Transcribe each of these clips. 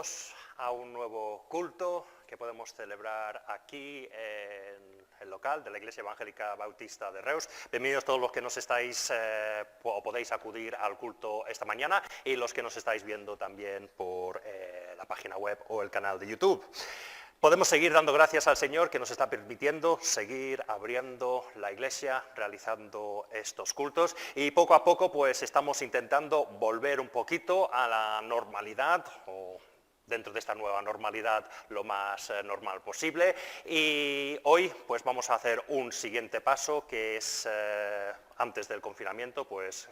bienvenidos a un nuevo culto que podemos celebrar aquí en el local de la Iglesia Evangélica Bautista de Reus. Bienvenidos todos los que nos estáis o podéis acudir al culto esta mañana y los que nos estáis viendo también por la página web o el canal de YouTube. Podemos seguir dando gracias al Señor que nos está permitiendo seguir abriendo la iglesia, realizando estos cultos y poco a poco pues estamos intentando volver un poquito a la normalidad o dentro de esta nueva normalidad lo más normal posible y hoy pues vamos a hacer un siguiente paso que es antes del confinamiento, pues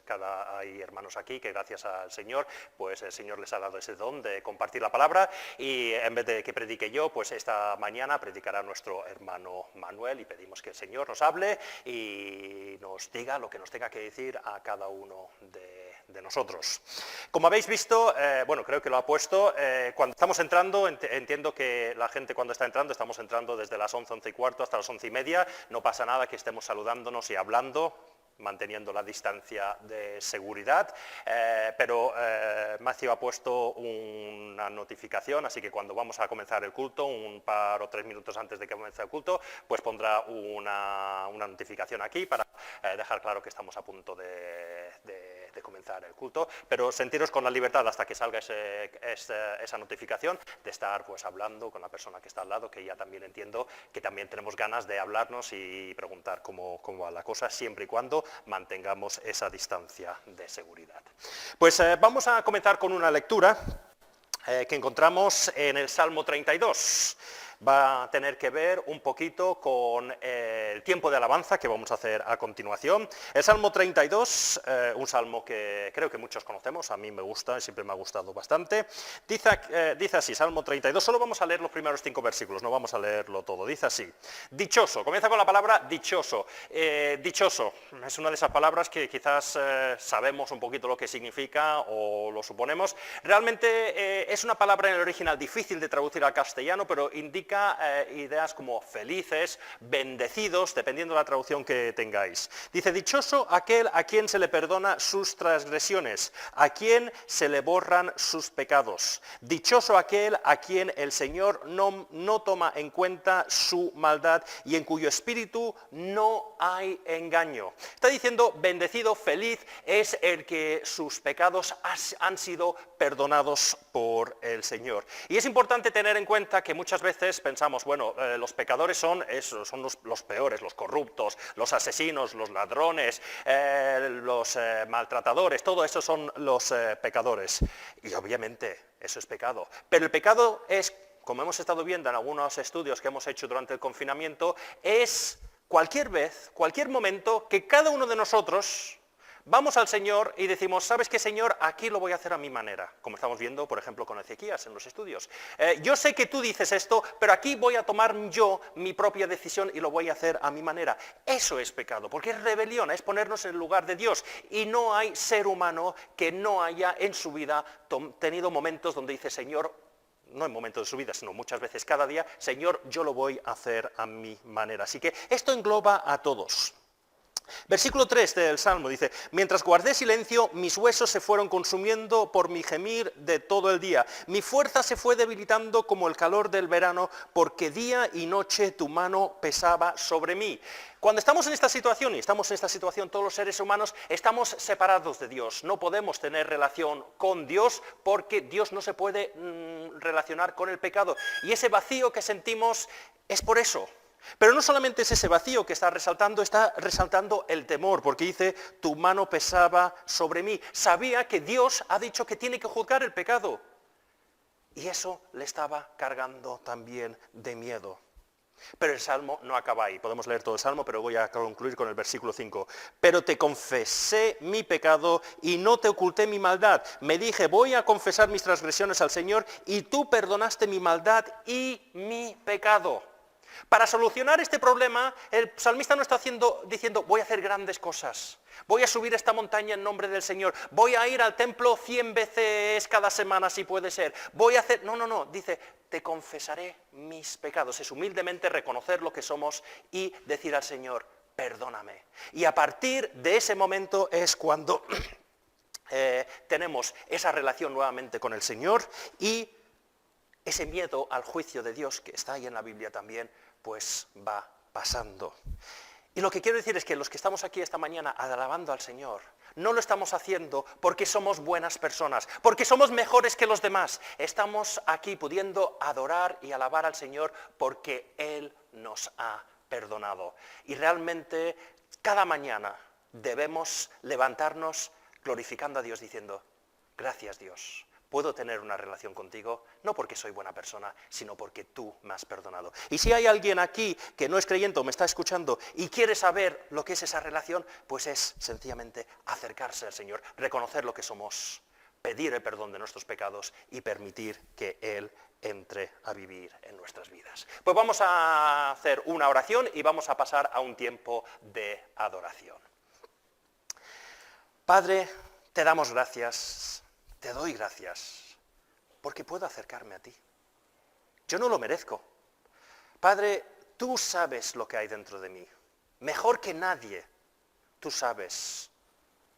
hay hermanos aquí que gracias al Señor, pues el Señor les ha dado ese don de compartir la palabra y en vez de que predique yo, pues esta mañana predicará nuestro hermano Manuel y pedimos que el Señor nos hable y nos diga lo que nos tenga que decir a cada uno de nosotros. Como habéis visto, bueno, creo que lo ha puesto, cuando estamos entrando, entiendo que la gente cuando está entrando, estamos entrando desde las 11, 11 y cuarto hasta las 11:30, no pasa nada que estemos saludándonos y hablando, manteniendo la distancia de seguridad, pero Matthew ha puesto una notificación, así que cuando vamos a comenzar el culto, un par o 3 minutos antes de que comience el culto, pues pondrá una notificación aquí para dejar claro que estamos a punto de comenzar el culto, pero sentiros con la libertad hasta que salga esa notificación de estar pues hablando con la persona que está al lado, que ya también entiendo que también tenemos ganas de hablarnos y preguntar cómo va la cosa, siempre y cuando mantengamos esa distancia de seguridad. Pues vamos a comenzar con una lectura que encontramos en el Salmo 32. Va a tener que ver un poquito con el tiempo de alabanza que vamos a hacer a continuación. El Salmo 32, un salmo que creo que muchos conocemos, a mí me gusta, siempre me ha gustado bastante. Dice así, Salmo 32, solo vamos a leer los primeros 5 versículos, no vamos a leerlo todo. Dice así, dichoso, comienza con la palabra dichoso. Dichoso es una de esas palabras que quizás sabemos un poquito lo que significa o lo suponemos. Realmente es una palabra en el original difícil de traducir al castellano, pero indica ideas como felices, bendecidos, dependiendo de la traducción que tengáis. Dice, dichoso aquel a quien se le perdona sus transgresiones, a quien se le borran sus pecados. Dichoso aquel a quien el Señor no toma en cuenta su maldad y en cuyo espíritu no hay engaño. Está diciendo, bendecido, feliz, es el que sus pecados han sido perdonados por el Señor. Y es importante tener en cuenta que muchas veces pensamos, bueno, los pecadores son los peores, los corruptos, los asesinos, los ladrones, los maltratadores, todo eso son los pecadores. Y obviamente eso es pecado. Pero el pecado es, como hemos estado viendo en algunos estudios que hemos hecho durante el confinamiento, es cualquier vez, cualquier momento que cada uno de nosotros vamos al Señor y decimos, ¿sabes qué, Señor? Aquí lo voy a hacer a mi manera, como estamos viendo, por ejemplo, con Ezequías en los estudios. Yo sé que tú dices esto, pero aquí voy a tomar yo mi propia decisión y lo voy a hacer a mi manera. Eso es pecado, porque es rebelión, es ponernos en el lugar de Dios. Y no hay ser humano que no haya en su vida tenido momentos donde dice, Señor, no en momentos de su vida, sino muchas veces cada día, Señor, yo lo voy a hacer a mi manera. Así que esto engloba a todos. Versículo 3 del Salmo dice, mientras guardé silencio, mis huesos se fueron consumiendo por mi gemir de todo el día. Mi fuerza se fue debilitando como el calor del verano, porque día y noche tu mano pesaba sobre mí. Cuando estamos en esta situación, y estamos en esta situación todos los seres humanos, estamos separados de Dios. No podemos tener relación con Dios porque Dios no se puede relacionar con el pecado. Y ese vacío que sentimos es por eso. Pero no solamente es ese vacío que está resaltando el temor, porque dice, tu mano pesaba sobre mí. Sabía que Dios ha dicho que tiene que juzgar el pecado. Y eso le estaba cargando también de miedo. Pero el Salmo no acaba ahí. Podemos leer todo el Salmo, pero voy a concluir con el versículo 5. Pero te confesé mi pecado y no te oculté mi maldad. Me dije, voy a confesar mis transgresiones al Señor y tú perdonaste mi maldad y mi pecado. Para solucionar este problema, el salmista no está diciendo, voy a hacer grandes cosas, voy a subir esta montaña en nombre del Señor, voy a ir al templo 100 veces cada semana si puede ser, voy a hacer... No, dice, te confesaré mis pecados, es humildemente reconocer lo que somos y decir al Señor, perdóname. Y a partir de ese momento es cuando tenemos esa relación nuevamente con el Señor y ese miedo al juicio de Dios, que está ahí en la Biblia también, pues va pasando. Y lo que quiero decir es que los que estamos aquí esta mañana alabando al Señor, no lo estamos haciendo porque somos buenas personas, porque somos mejores que los demás. Estamos aquí pudiendo adorar y alabar al Señor porque Él nos ha perdonado. Y realmente cada mañana debemos levantarnos glorificando a Dios diciendo, gracias Dios, puedo tener una relación contigo, no porque soy buena persona, sino porque tú me has perdonado. Y si hay alguien aquí que no es creyente o me está escuchando y quiere saber lo que es esa relación, pues es sencillamente acercarse al Señor, reconocer lo que somos, pedir el perdón de nuestros pecados y permitir que Él entre a vivir en nuestras vidas. Pues vamos a hacer una oración y vamos a pasar a un tiempo de adoración. Padre, te damos gracias, te doy gracias, porque puedo acercarme a ti. Yo no lo merezco. Padre, tú sabes lo que hay dentro de mí. Mejor que nadie, tú sabes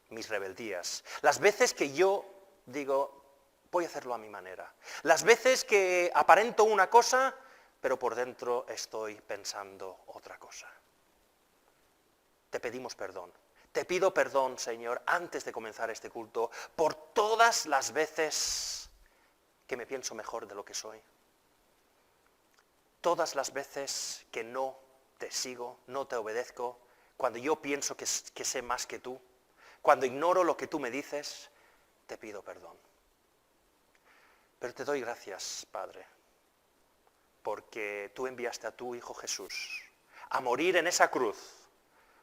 mis rebeldías. Las veces que yo digo, voy a hacerlo a mi manera. Las veces que aparento una cosa, pero por dentro estoy pensando otra cosa. Te pedimos perdón. Te pido perdón, Señor, antes de comenzar este culto, por todas las veces que me pienso mejor de lo que soy. Todas las veces que no te sigo, no te obedezco, cuando yo pienso que sé más que tú, cuando ignoro lo que tú me dices, te pido perdón. Pero te doy gracias, Padre, porque tú enviaste a tu Hijo Jesús a morir en esa cruz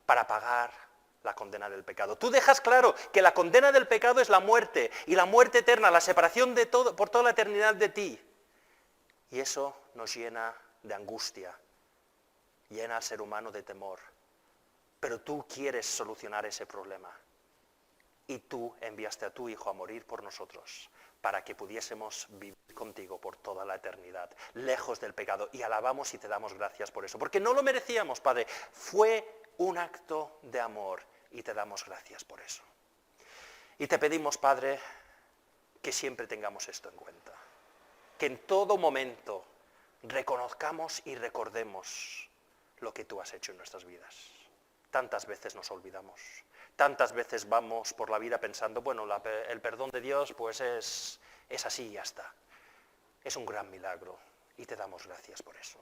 para pagar la condena del pecado. Tú dejas claro que la condena del pecado es la muerte, y la muerte eterna, la separación de todo, por toda la eternidad de ti. Y eso nos llena de angustia, llena al ser humano de temor. Pero tú quieres solucionar ese problema. Y tú enviaste a tu Hijo a morir por nosotros, para que pudiésemos vivir contigo por toda la eternidad, lejos del pecado. Y alabamos y te damos gracias por eso, porque no lo merecíamos, Padre. Fue un acto de amor y te damos gracias por eso. Y te pedimos, Padre, que siempre tengamos esto en cuenta, que en todo momento reconozcamos y recordemos lo que tú has hecho en nuestras vidas. Tantas veces nos olvidamos, tantas veces vamos por la vida pensando, bueno, el perdón de Dios pues es así y ya está. Es un gran milagro y te damos gracias por eso.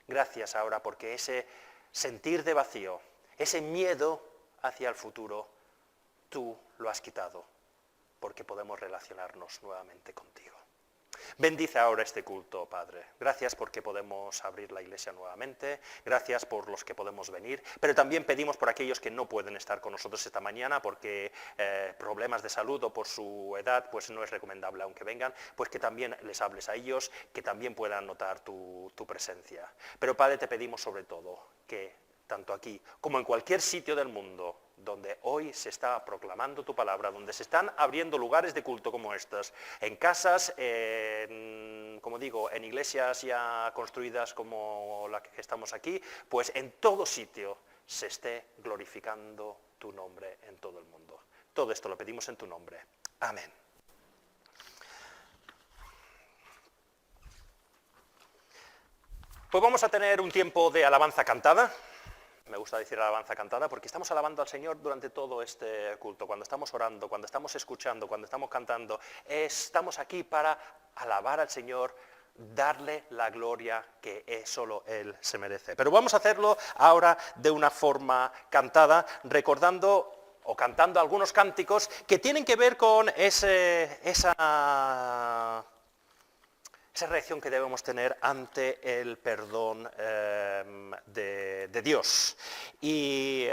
Gracias ahora porque ese sentir de vacío, ese miedo hacia el futuro, tú lo has quitado, porque podemos relacionarnos nuevamente contigo. Bendice ahora este culto, Padre. Gracias porque podemos abrir la iglesia nuevamente, gracias por los que podemos venir, pero también pedimos por aquellos que no pueden estar con nosotros esta mañana porque problemas de salud o por su edad pues no es recomendable aunque vengan, pues que también les hables a ellos, que también puedan notar tu presencia. Pero Padre, te pedimos sobre todo que tanto aquí como en cualquier sitio del mundo donde hoy se está proclamando tu palabra, donde se están abriendo lugares de culto como estos, en casas, como digo, en iglesias ya construidas como la que estamos aquí, pues en todo sitio se esté glorificando tu nombre en todo el mundo. Todo esto lo pedimos en tu nombre. Amén. Pues vamos a tener un tiempo de alabanza cantada. Me gusta decir alabanza cantada porque estamos alabando al Señor durante todo este culto. Cuando estamos orando, cuando estamos escuchando, cuando estamos cantando, estamos aquí para alabar al Señor, darle la gloria que solo Él se merece. Pero vamos a hacerlo ahora de una forma cantada, recordando o cantando algunos cánticos que tienen que ver con esa reacción que debemos tener ante el perdón de Dios. Y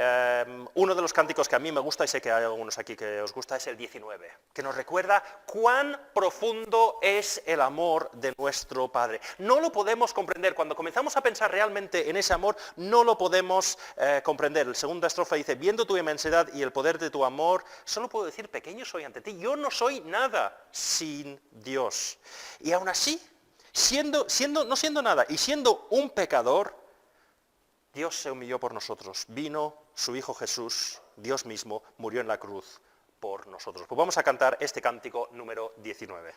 uno de los cánticos que a mí me gusta, y sé que hay algunos aquí que os gusta, es el 19, que nos recuerda cuán profundo es el amor de nuestro Padre. No lo podemos comprender. Cuando comenzamos a pensar realmente en ese amor, no lo podemos comprender. La segunda estrofa dice, viendo tu inmensidad y el poder de tu amor, solo puedo decir, pequeño soy ante ti. Yo no soy nada sin Dios. Y aún así, no siendo nada y siendo un pecador, Dios se humilló por nosotros. Vino su Hijo Jesús, Dios mismo, murió en la cruz por nosotros. Pues vamos a cantar este cántico número 19.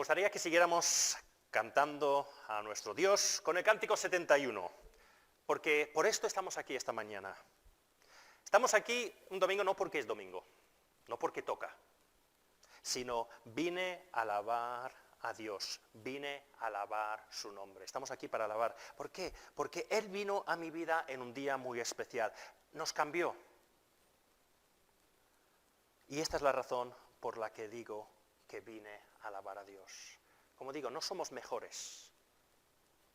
gustaría que siguiéramos cantando a nuestro Dios con el cántico 71, porque por esto estamos aquí esta mañana. Estamos aquí un domingo no porque es domingo, no porque toca, sino vine a alabar a Dios, vine a alabar su nombre. Estamos aquí para alabar. ¿Por qué? Porque Él vino a mi vida en un día muy especial, nos cambió. Y esta es la razón por la que digo que vine a alabar a Dios. Como digo, no somos mejores.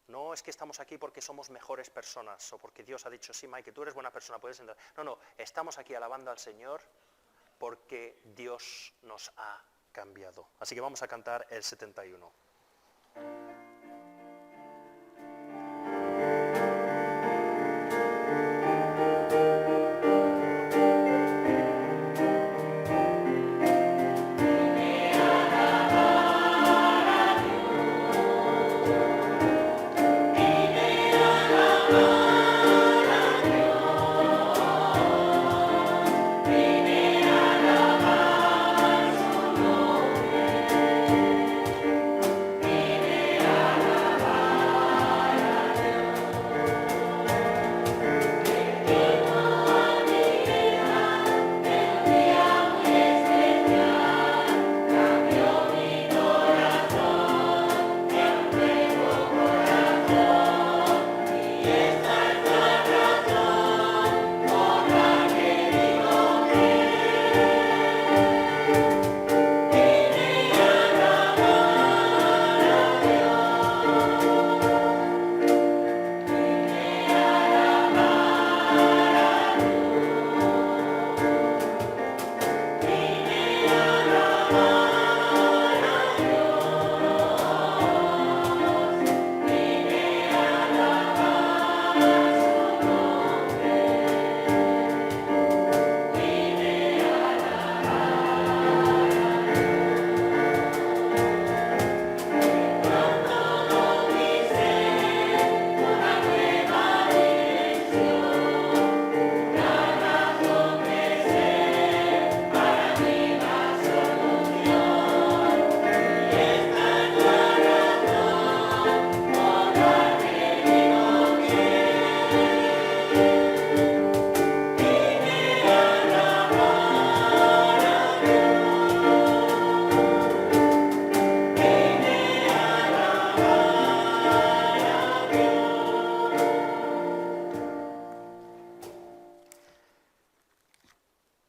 No es que estamos aquí porque somos mejores personas o porque Dios ha dicho, sí, Mike, tú eres buena persona, puedes entrar. No, estamos aquí alabando al Señor porque Dios nos ha cambiado. Así que vamos a cantar el 71.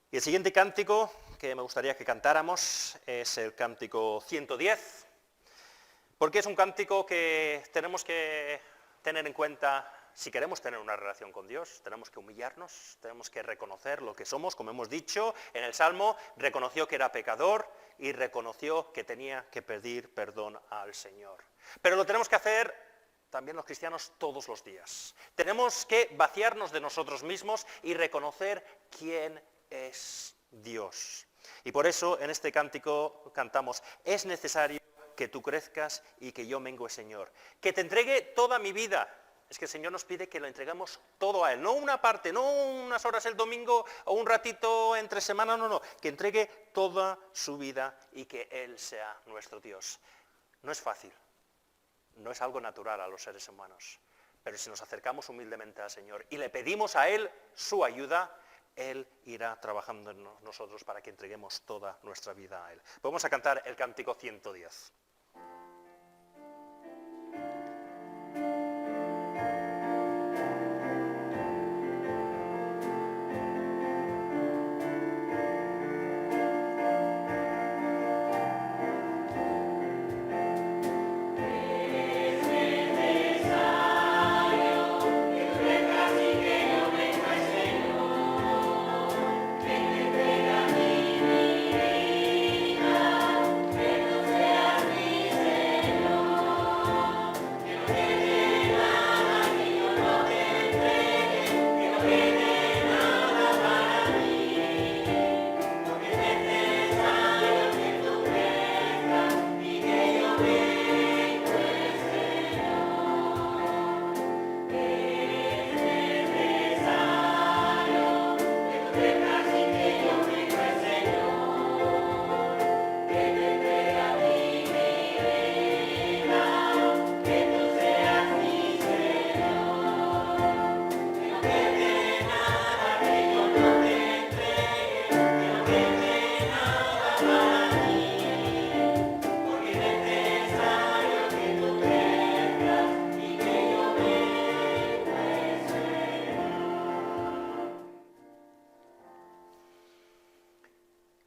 Y el siguiente cántico que me gustaría que cantáramos es el cántico 110, porque es un cántico que tenemos que tener en cuenta si queremos tener una relación con Dios. Tenemos que humillarnos, tenemos que reconocer lo que somos, como hemos dicho en el Salmo, reconoció que era pecador y reconoció que tenía que pedir perdón al Señor. Pero lo tenemos que hacer también los cristianos todos los días. Tenemos que vaciarnos de nosotros mismos y reconocer quién es Dios. Y por eso en este cántico cantamos, es necesario que tú crezcas y que yo mengue, Señor. Que te entregue toda mi vida. Es que el Señor nos pide que lo entreguemos todo a Él. No una parte, no unas horas el domingo o un ratito entre semana, no. Que entregue toda su vida y que Él sea nuestro Dios. No es fácil. No es algo natural a los seres humanos. Pero si nos acercamos humildemente al Señor y le pedimos a Él su ayuda, Él irá trabajando en nosotros para que entreguemos toda nuestra vida a Él. Vamos a cantar el cántico 110. Seas mi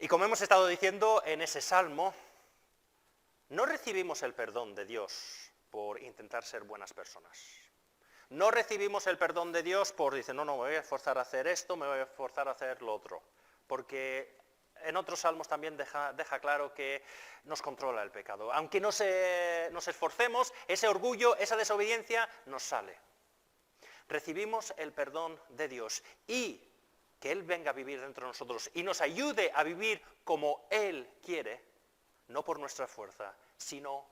como hemos estado diciendo en ese salmo, no recibimos el perdón de Dios por intentar ser buenas personas. No recibimos el perdón de Dios por decir, no, me voy a esforzar a hacer esto, me voy a esforzar a hacer lo otro. Porque en otros salmos también deja claro que nos controla el pecado. Aunque nos esforcemos, ese orgullo, esa desobediencia nos sale. Recibimos el perdón de Dios y que Él venga a vivir dentro de nosotros y nos ayude a vivir como Él quiere, no por nuestra fuerza, sino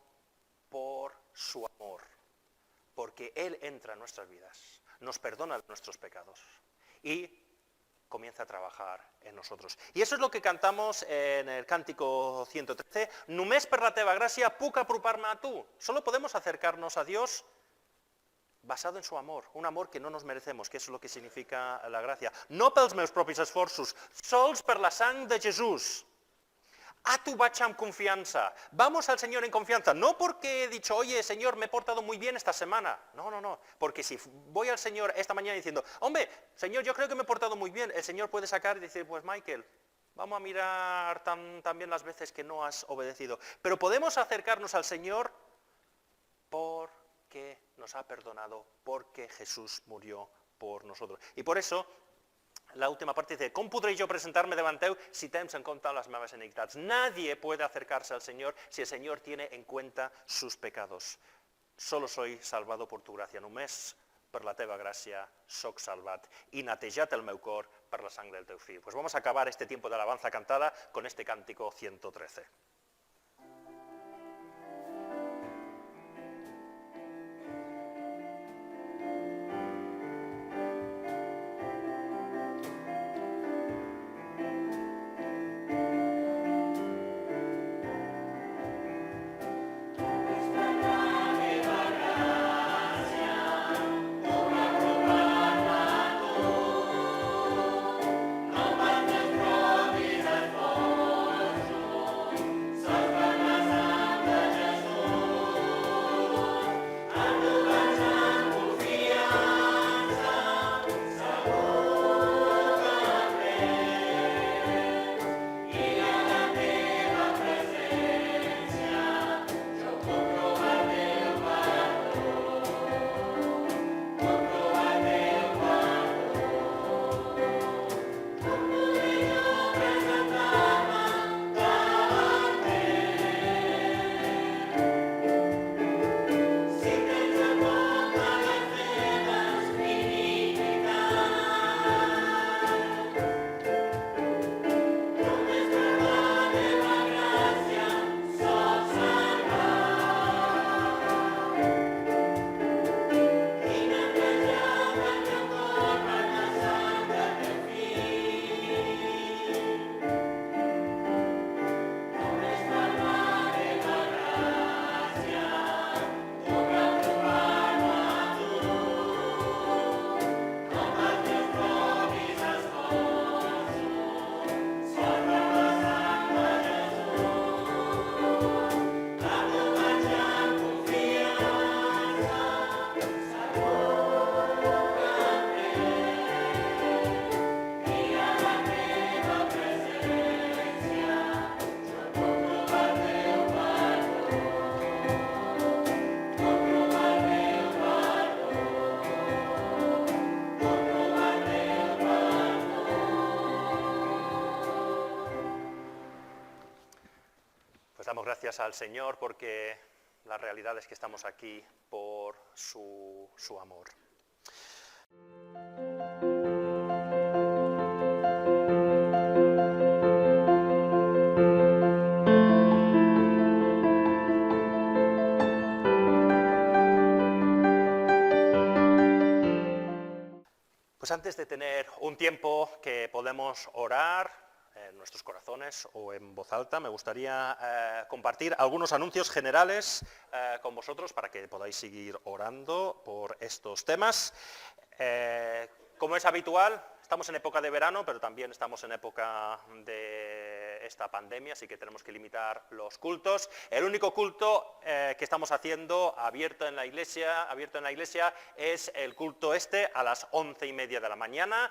por su amor. Porque Él entra en nuestras vidas, nos perdona nuestros pecados y comienza a trabajar en nosotros. Y eso es lo que cantamos en el Cántico 113, «Només per la teva gràcia puc apropar-me a tu». Solo podemos acercarnos a Dios basado en su amor, un amor que no nos merecemos, que es lo que significa la gracia. No pels meus propis esforços, sols per la sang de Jesús. A tu vaig amb confianza. Vamos al Señor en confianza. No porque he dicho, oye, Señor, me he portado muy bien esta semana. No. Porque si voy al Señor esta mañana diciendo, hombre, Señor, yo creo que me he portado muy bien, el Señor puede sacar y decir, pues Michael, vamos a mirar también las veces que no has obedecido. Pero podemos acercarnos al Señor porque nos ha perdonado, porque Jesús murió por nosotros. Y por eso, la última parte dice, ¿cómo podré yo presentarme davant teu si tens en cuenta las meves iniquidades? Nadie puede acercarse al Señor si el Señor tiene en cuenta sus pecados. Solo soy salvado por tu gracia. Només per la teva gràcia soc salvat i netejat el meu cor per la sang del teu fill. Pues vamos a acabar este tiempo de alabanza cantada con este cántico 113. Damos gracias al Señor porque la realidad es que estamos aquí por su amor. Pues antes de tener un tiempo que podemos orar en nuestros corazones o en voz alta, me gustaría compartir algunos anuncios generales con vosotros para que podáis seguir orando por estos temas. Como es habitual, estamos en época de verano, pero también estamos en época de esta pandemia, así que tenemos que limitar los cultos. El único culto que estamos haciendo abierto en la iglesia es el culto a las 11:30 de la mañana,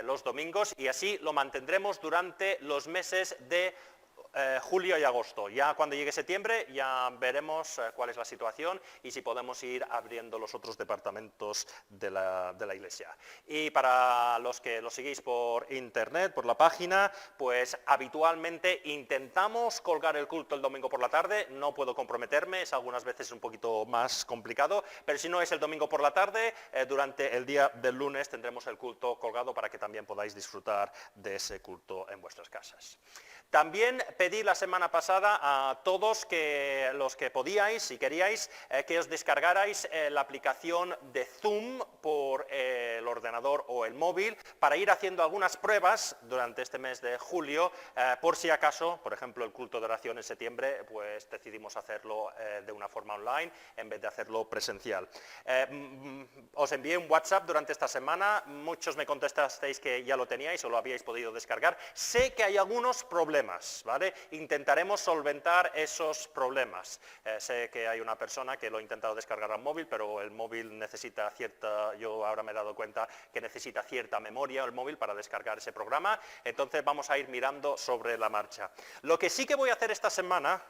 los domingos, y así lo mantendremos durante los meses de julio y agosto. Ya cuando llegue septiembre ya veremos cuál es la situación y si podemos ir abriendo los otros departamentos de la iglesia. Y para los que lo seguís por internet, por la página, pues habitualmente intentamos colgar el culto el domingo por la tarde. No puedo comprometerme, es algunas veces un poquito más complicado, pero si no es el domingo por la tarde, durante el día del lunes tendremos el culto colgado para que también podáis disfrutar de ese culto en vuestras casas. También pedí la semana pasada a todos los que podíais, si queríais, que os descargarais la aplicación de Zoom por el ordenador o el móvil para ir haciendo algunas pruebas durante este mes de julio, por si acaso, por ejemplo, el culto de oración en septiembre, pues decidimos hacerlo de una forma online en vez de hacerlo presencial. Os envié un WhatsApp durante esta semana, muchos me contestasteis que ya lo teníais o lo habíais podido descargar. Sé que hay algunos problemas, ¿vale? Intentaremos solventar esos problemas. Sé que hay una persona que lo ha intentado descargar al móvil, pero el móvil necesita yo ahora me he dado cuenta que necesita cierta memoria el móvil para descargar ese programa, entonces vamos a ir mirando sobre la marcha. Lo que sí que voy a hacer esta semana,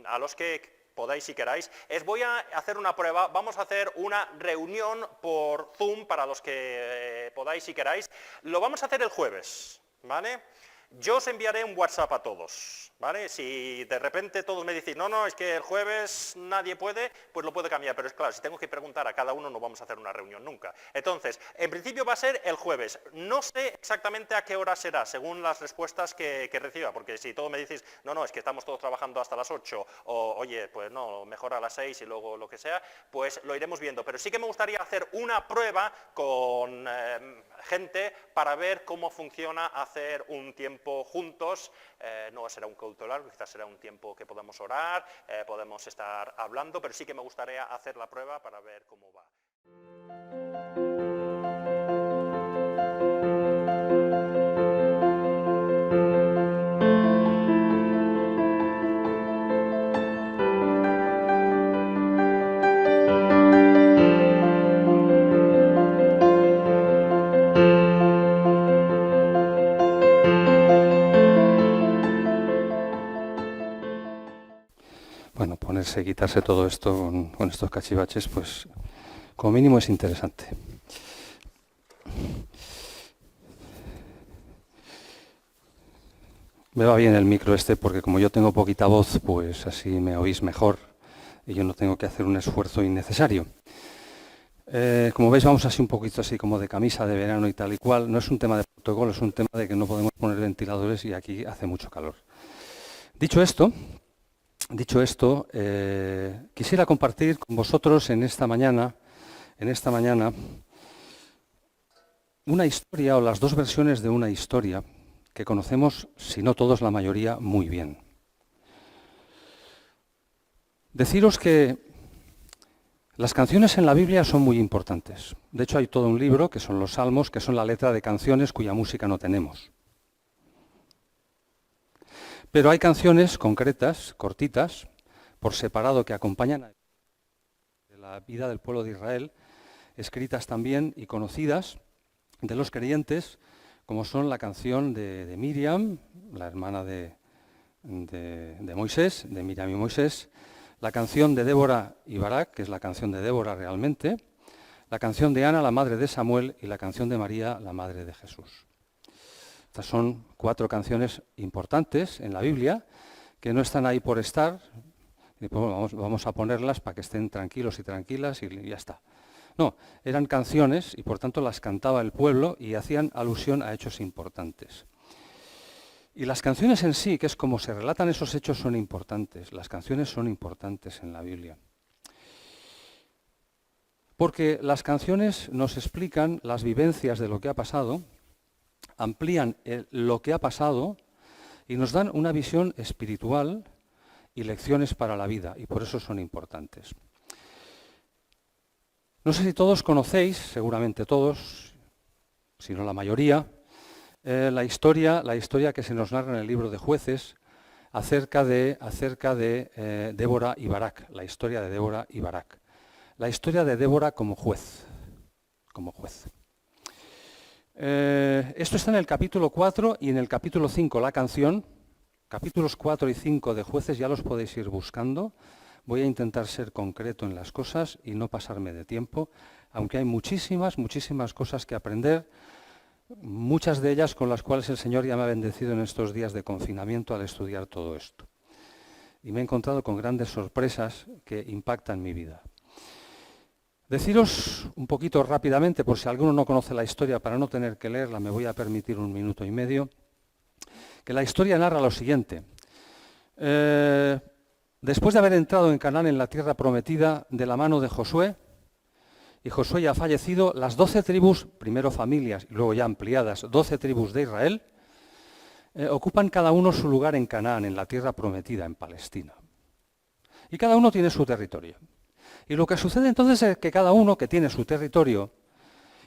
a los que podáis si queráis, voy a hacer una prueba, vamos a hacer una reunión por Zoom para los que podáis si queráis, lo vamos a hacer el jueves, ¿vale? Yo os enviaré un WhatsApp a todos, ¿vale? Si de repente todos me decís, no, es que el jueves nadie puede, pues lo puedo cambiar, pero es claro, si tengo que preguntar a cada uno no vamos a hacer una reunión nunca. Entonces, en principio va a ser el jueves, no sé exactamente a qué hora será, según las respuestas que reciba, porque si todos me decís, no, es que estamos todos trabajando hasta las 8, o oye, pues no, mejor a las 6 y luego lo que sea, pues lo iremos viendo, pero sí que me gustaría hacer una prueba con gente para ver cómo funciona hacer un tiempo juntos, no será un culto largo, quizás será un tiempo que podamos orar, podemos estar hablando, pero sí que me gustaría hacer la prueba para ver cómo va. Bueno, quitarse todo esto con estos cachivaches, pues como mínimo es interesante. Me va bien el micro porque como yo tengo poquita voz, pues así me oís mejor y yo no tengo que hacer un esfuerzo innecesario. Como veis, vamos así un poquito así como de camisa de verano y tal y cual. No es un tema de protocolo, es un tema de que no podemos poner ventiladores y aquí hace mucho calor. Dicho esto, quisiera compartir con vosotros en esta mañana una historia o las dos versiones de una historia que conocemos, si no todos, la mayoría, muy bien. Deciros que las canciones en la Biblia son muy importantes. De hecho, hay todo un libro, que son los Salmos, que son la letra de canciones cuya música no tenemos. Pero hay canciones concretas, cortitas, por separado, que acompañan a la vida del pueblo de Israel, escritas también y conocidas de los creyentes, como son la canción de Miriam, la hermana de Moisés, de Miriam y Moisés, la canción de Débora y Barak, que es la canción de Débora realmente, la canción de Ana, la madre de Samuel, y la canción de María, la madre de Jesús. Estas son 4 canciones importantes en la Biblia, que no están ahí por estar, y pues vamos a ponerlas para que estén tranquilos y tranquilas y ya está. No, eran canciones y por tanto las cantaba el pueblo y hacían alusión a hechos importantes. Y las canciones en sí, que es como se relatan esos hechos, son importantes. Las canciones son importantes en la Biblia. Porque las canciones nos explican las vivencias de lo que ha pasado, amplían lo que ha pasado y nos dan una visión espiritual y lecciones para la vida, y por eso son importantes. No sé si todos conocéis, seguramente todos, si no la mayoría, la historia que se nos narra en el libro de Jueces acerca de Débora y Barak, la historia de Débora y Barak. La historia de Débora como juez. Esto está en el capítulo 4 y en el capítulo 5 la canción. Capítulos 4 y 5 de Jueces ya los podéis ir buscando. Voy a intentar ser concreto en las cosas y no pasarme de tiempo, aunque hay muchísimas cosas que aprender, muchas de ellas con las cuales el Señor ya me ha bendecido en estos días de confinamiento al estudiar todo esto. Y me he encontrado con grandes sorpresas que impactan mi vida. Deciros un poquito rápidamente, por si alguno no conoce la historia, para no tener que leerla, me voy a permitir 1 minuto y medio, que la historia narra lo siguiente. Después de haber entrado en Canaán, en la tierra prometida, de la mano de Josué, y Josué ya ha fallecido, las 12 tribus, primero familias y luego ya ampliadas, 12 tribus de Israel, ocupan cada uno su lugar en Canaán, en la tierra prometida, en Palestina. Y cada uno tiene su territorio. Y lo que sucede entonces es que cada uno que tiene su territorio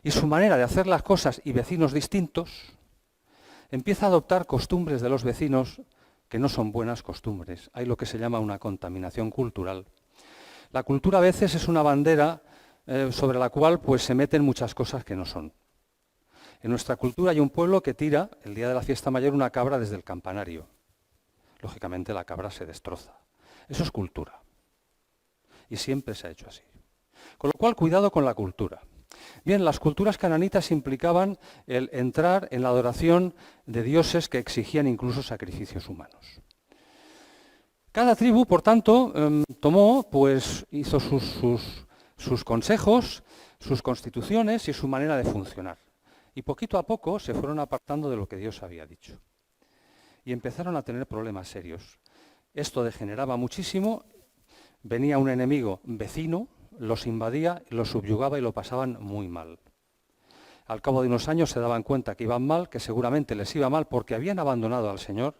y su manera de hacer las cosas y vecinos distintos, empieza a adoptar costumbres de los vecinos que no son buenas costumbres. Hay lo que se llama una contaminación cultural. La cultura a veces es una bandera sobre la cual pues, se meten muchas cosas que no son. En nuestra cultura hay un pueblo que tira, el día de la fiesta mayor, una cabra desde el campanario. Lógicamente la cabra se destroza. Eso es cultura. Y siempre se ha hecho así. Con lo cual, cuidado con la cultura. Bien, las culturas cananitas implicaban el entrar en la adoración de dioses que exigían incluso sacrificios humanos. Cada tribu, por tanto, hizo sus consejos, sus constituciones y su manera de funcionar. Y poquito a poco se fueron apartando de lo que Dios había dicho. Y empezaron a tener problemas serios. Esto degeneraba muchísimo, venía un enemigo vecino, los invadía, los subyugaba y lo pasaban muy mal. Al cabo de unos años se daban cuenta que iban mal, que seguramente les iba mal porque habían abandonado al Señor,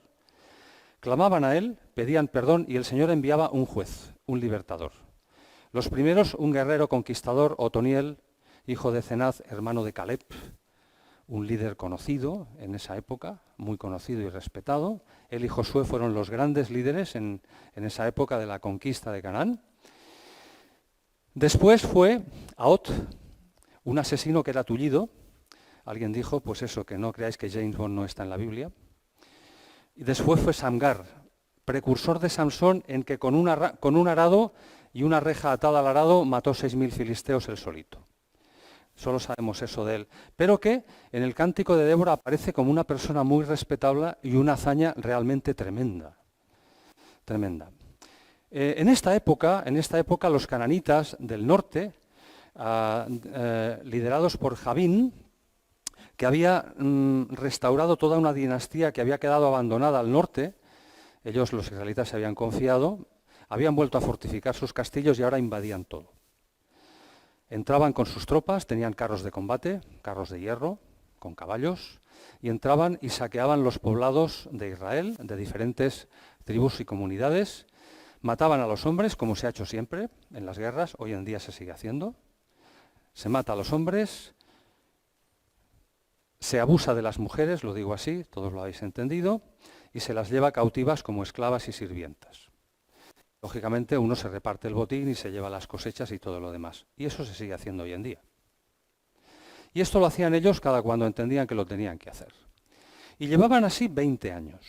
clamaban a Él, pedían perdón y el Señor enviaba un juez, un libertador. Los primeros, un guerrero conquistador, Otoniel, hijo de Cenaz, hermano de Caleb, un líder conocido en esa época, muy conocido y respetado. Él y Josué fueron los grandes líderes en esa época de la conquista de Canaán. Después fue Ahot, un asesino que era tullido. Alguien dijo, pues eso, que no creáis que James Bond no está en la Biblia. Y después fue Samgar, precursor de Samsón, en que con un arado y una reja atada al arado mató 6.000 filisteos él solito. Solo sabemos eso de él. Pero que en el cántico de Débora aparece como una persona muy respetable y una hazaña realmente tremenda. Tremenda. En esta época, los cananitas del norte, liderados por Javín, que había restaurado toda una dinastía que había quedado abandonada al norte, ellos, los israelitas, se habían confiado, habían vuelto a fortificar sus castillos y ahora invadían todo. Entraban con sus tropas, tenían carros de combate, carros de hierro, con caballos, y entraban y saqueaban los poblados de Israel, de diferentes tribus y comunidades. Mataban a los hombres, como se ha hecho siempre en las guerras, hoy en día se sigue haciendo. Se mata a los hombres, se abusa de las mujeres, lo digo así, todos lo habéis entendido, y se las lleva cautivas como esclavas y sirvientas. Lógicamente uno se reparte el botín y se lleva las cosechas y todo lo demás. Y eso se sigue haciendo hoy en día. Y esto lo hacían ellos cada cuando entendían que lo tenían que hacer. Y llevaban así 20 años.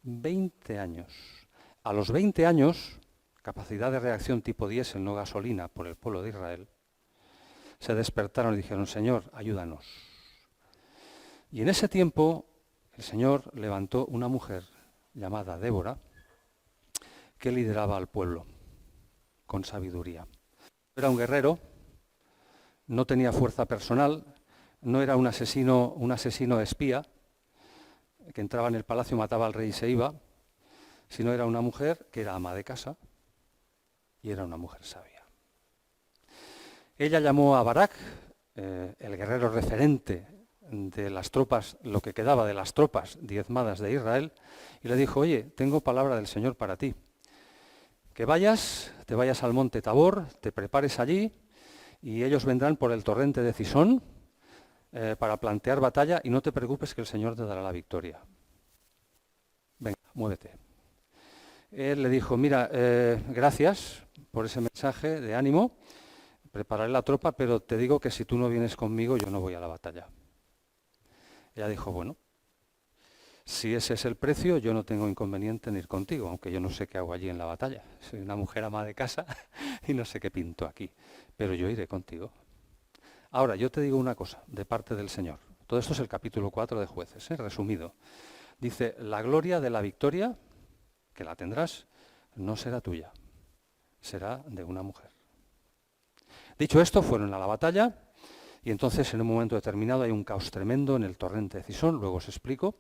20 años. A los 20 años, capacidad de reacción tipo diésel, no gasolina, por el pueblo de Israel, se despertaron y dijeron, Señor, ayúdanos. Y en ese tiempo el Señor levantó una mujer llamada Débora, que lideraba al pueblo con sabiduría. Era un guerrero, no tenía fuerza personal, no era un asesino espía, que entraba en el palacio, mataba al rey y se iba, sino era una mujer que era ama de casa y era una mujer sabia. Ella llamó a Barak, el guerrero referente de las tropas, lo que quedaba de las tropas diezmadas de Israel, y le dijo, oye, tengo palabra del Señor para ti. Que te vayas al monte Tabor, te prepares allí, y ellos vendrán por el torrente de Cisón, para plantear batalla y no te preocupes que el Señor te dará la victoria. Venga, muévete. Él le dijo, mira, gracias por ese mensaje de ánimo, prepararé la tropa, pero te digo que si tú no vienes conmigo yo no voy a la batalla. Ella dijo, bueno, si ese es el precio, yo no tengo inconveniente en ir contigo, aunque yo no sé qué hago allí en la batalla. Soy una mujer ama de casa y no sé qué pinto aquí, pero yo iré contigo. Ahora, yo te digo una cosa, de parte del Señor. Todo esto es el capítulo 4 de Jueces, resumido. Dice, la gloria de la victoria, que la tendrás, no será tuya, será de una mujer. Dicho esto, fueron a la batalla y entonces en un momento determinado hay un caos tremendo en el torrente de Cisón, luego os explico.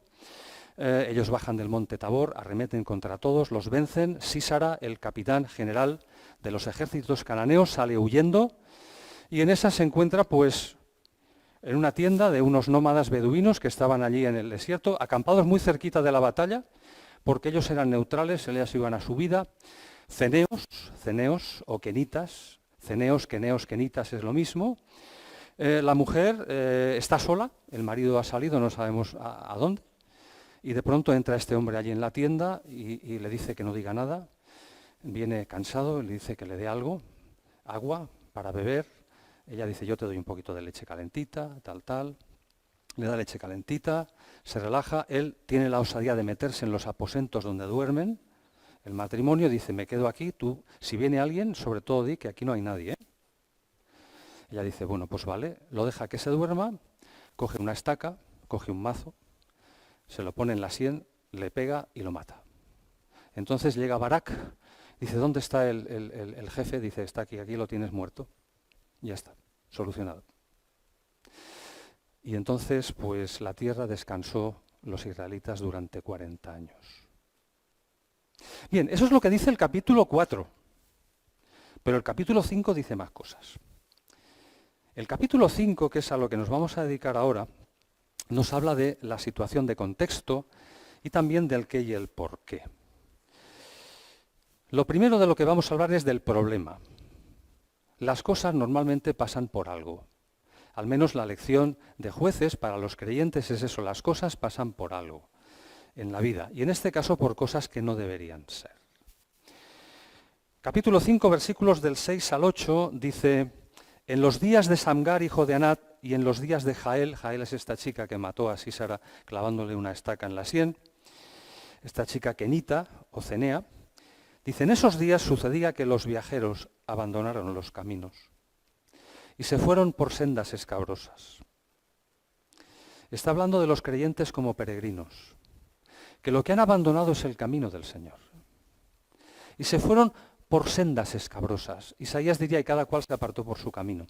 Ellos bajan del monte Tabor, arremeten contra todos, los vencen. Sísara, el capitán general de los ejércitos cananeos, sale huyendo y en esa se encuentra pues en una tienda de unos nómadas beduinos que estaban allí en el desierto, acampados muy cerquita de la batalla, porque ellos eran neutrales, ellas iban a su vida. Ceneos o kenitas, ceneos, kenitas es lo mismo. La mujer está sola, el marido ha salido, no sabemos a dónde, y de pronto entra este hombre allí en la tienda y le dice que no diga nada. Viene cansado, le dice que le dé algo, agua para beber. Ella dice, yo te doy un poquito de leche calentita, tal. Le da leche calentita, se relaja. Él tiene la osadía de meterse en los aposentos donde duermen. El matrimonio dice, me quedo aquí, tú, si viene alguien, sobre todo di que aquí no hay nadie. Ella dice, bueno, pues vale, lo deja que se duerma, coge una estaca, coge un mazo, se lo pone en la sien, le pega y lo mata. Entonces llega Barak, dice, ¿dónde está el jefe? Dice, está aquí, aquí lo tienes muerto. Ya está, solucionado. Y entonces, pues la tierra descansó los israelitas durante 40 años. Bien, eso es lo que dice el capítulo 4. Pero el capítulo 5 dice más cosas. El capítulo 5, que es a lo que nos vamos a dedicar ahora, nos habla de la situación de contexto y también del qué y el por qué. Lo primero de lo que vamos a hablar es del problema. Las cosas normalmente pasan por algo. Al menos la lección de Jueces para los creyentes es eso, las cosas pasan por algo en la vida, y en este caso por cosas que no deberían ser. Capítulo 5, versículos del 6 al 8, dice, en los días de Samgar, hijo de Anat, y en los días de Jael es esta chica que mató a Sísara clavándole una estaca en la sien, esta chica kenita o cenea, dice, en esos días sucedía que los viajeros abandonaron los caminos y se fueron por sendas escabrosas. Está hablando de los creyentes como peregrinos, que lo que han abandonado es el camino del Señor. Y se fueron por sendas escabrosas. Isaías diría, y cada cual se apartó por su camino,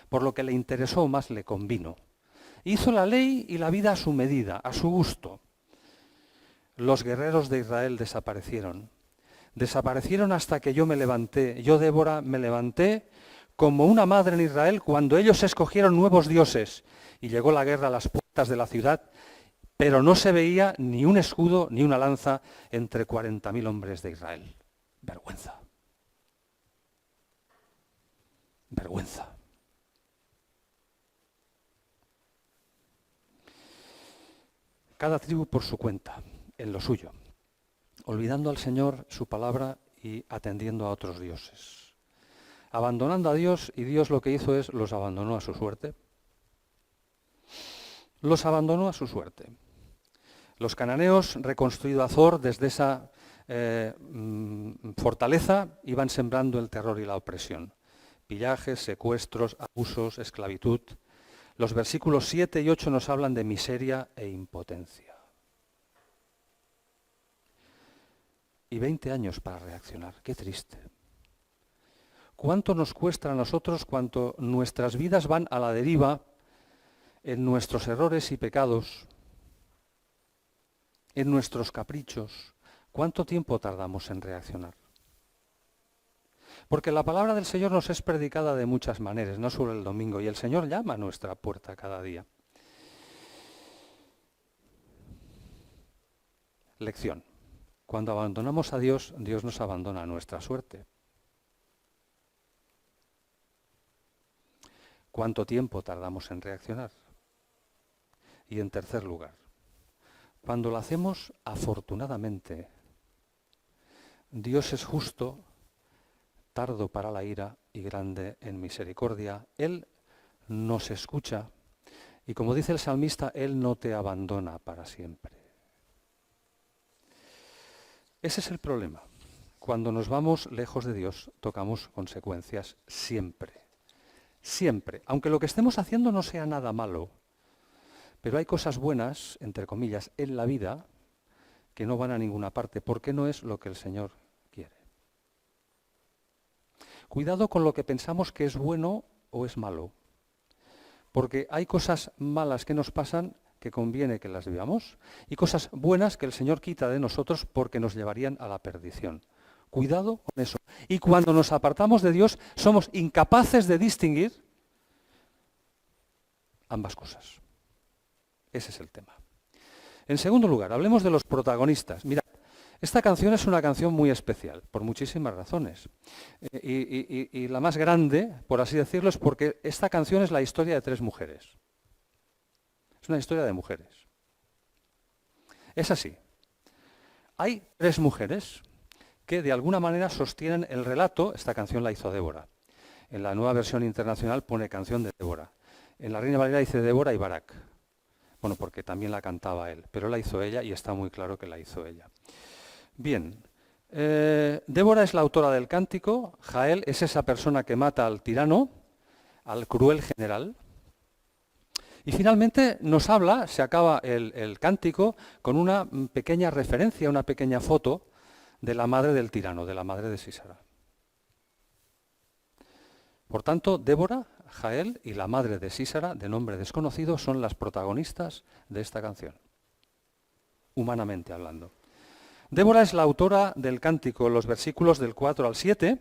por lo que le interesó o más le convino. Hizo la ley y la vida a su medida, a su gusto. Los guerreros de Israel desaparecieron. Desaparecieron hasta que yo me levanté. Yo, Débora, me levanté como una madre en Israel cuando ellos escogieron nuevos dioses. Y llegó la guerra a las puertas de la ciudad, pero no se veía ni un escudo ni una lanza entre 40.000 hombres de Israel. Vergüenza. Vergüenza. Cada tribu por su cuenta, en lo suyo, olvidando al Señor su palabra y atendiendo a otros dioses. Abandonando a Dios, y Dios lo que hizo es los abandonó a su suerte. Los abandonó a su suerte. Los cananeos, reconstruido Azor desde esa fortaleza, iban sembrando el terror y la opresión. Pillajes, secuestros, abusos, esclavitud. Los versículos 7 y 8 nos hablan de miseria e impotencia. Y 20 años para reaccionar. Qué triste. ¿Cuánto nos cuesta a nosotros cuando nuestras vidas van a la deriva en nuestros errores y pecados, en nuestros caprichos? ¿Cuánto tiempo tardamos en reaccionar? Porque la palabra del Señor nos es predicada de muchas maneras, no solo el domingo, y el Señor llama a nuestra puerta cada día. Lección. Cuando abandonamos a Dios, Dios nos abandona a nuestra suerte. ¿Cuánto tiempo tardamos en reaccionar? Y en tercer lugar, cuando lo hacemos afortunadamente, Dios es justo, tardo para la ira y grande en misericordia. Él nos escucha y, como dice el salmista, Él no te abandona para siempre. Ese es el problema. Cuando nos vamos lejos de Dios, tocamos consecuencias siempre. Siempre. Aunque lo que estemos haciendo no sea nada malo, pero hay cosas buenas, entre comillas, en la vida que no van a ninguna parte, porque no es lo que el Señor quiere. Cuidado con lo que pensamos que es bueno o es malo, porque hay cosas malas que nos pasan que conviene que las vivamos y cosas buenas que el Señor quita de nosotros porque nos llevarían a la perdición. Cuidado con eso. Y cuando nos apartamos de Dios, somos incapaces de distinguir ambas cosas. Ese es el tema. En segundo lugar, hablemos de los protagonistas. Mira, esta canción es una canción muy especial, por muchísimas razones. Y la más grande, por así decirlo, es porque esta canción es la historia de 3 mujeres. Es una historia de mujeres. Es así. Hay 3 mujeres que de alguna manera sostienen el relato. Esta canción la hizo Débora. En la Nueva Versión Internacional pone Canción de Débora. En la Reina Valera dice Débora y Barak. Bueno, porque también la cantaba él, pero la hizo ella y está muy claro que la hizo ella. Bien, Débora es la autora del cántico, Jael es esa persona que mata al tirano, al cruel general. Y finalmente nos habla, se acaba el cántico, con una pequeña referencia, una pequeña foto de la madre del tirano, de la madre de Sísara. Por tanto, Débora, Jael y la madre de Sísara, de nombre desconocido, son las protagonistas de esta canción, humanamente hablando. Débora es la autora del cántico. Los versículos del 4 al 7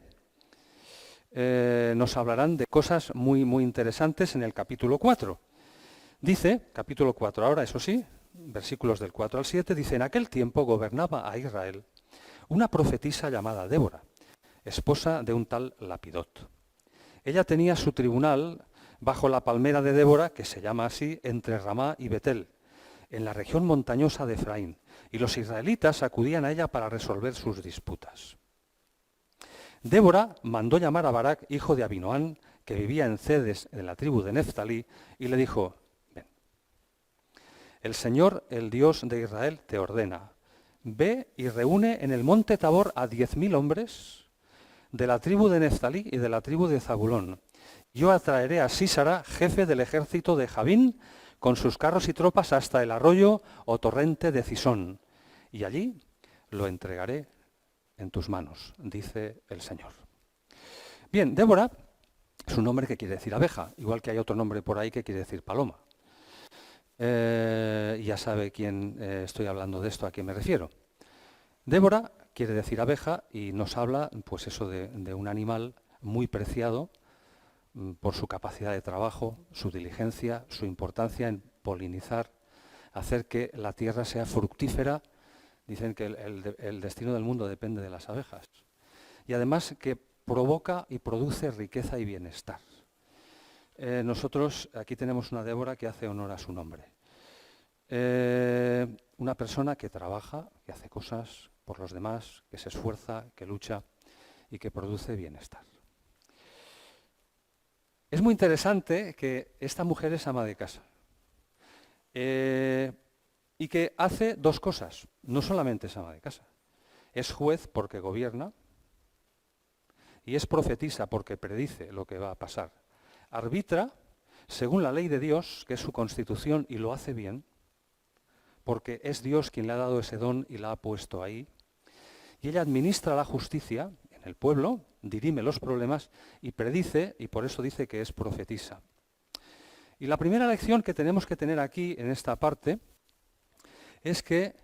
nos hablarán de cosas muy, muy interesantes en el capítulo 4. Dice, capítulo 4 ahora, eso sí, versículos del 4 al 7, dice: en aquel tiempo gobernaba a Israel una profetisa llamada Débora, esposa de un tal Lapidot. Ella tenía su tribunal bajo la palmera de Débora, que se llama así, entre Ramá y Betel, en la región montañosa de Efraín, y los israelitas acudían a ella para resolver sus disputas. Débora mandó llamar a Barak, hijo de Abinoam, que vivía en Cedes, de la tribu de Neftalí, y le dijo: ven, el Señor, el Dios de Israel, te ordena, ve y reúne en el monte Tabor a 10.000 hombres de la tribu de Neftalí y de la tribu de Zabulón. Yo atraeré a Sísara, jefe del ejército de Javín, con sus carros y tropas hasta el arroyo o torrente de Cisón, y allí lo entregaré en tus manos, dice el Señor. Bien, Débora es un nombre que quiere decir abeja, igual que hay otro nombre por ahí que quiere decir paloma. Ya sabe quién estoy hablando de esto, a quién me refiero. Débora quiere decir abeja y nos habla, pues eso, de un animal muy preciado por su capacidad de trabajo, su diligencia, su importancia en polinizar, hacer que la tierra sea fructífera. Dicen que el destino del mundo depende de las abejas. Y además que provoca y produce riqueza y bienestar. Nosotros aquí tenemos una Débora que hace honor a su nombre. Una persona que trabaja, que hace cosas por los demás, que se esfuerza, que lucha y que produce bienestar. Es muy interesante que esta mujer es ama de casa y que hace 2 cosas. No solamente es ama de casa, es juez porque gobierna y es profetisa porque predice lo que va a pasar. Arbitra según la ley de Dios, que es su constitución, y lo hace bien, porque es Dios quien le ha dado ese don y la ha puesto ahí. Y ella administra la justicia en el pueblo, dirime los problemas y predice, y por eso dice que es profetisa. Y la primera lección que tenemos que tener aquí en esta parte es que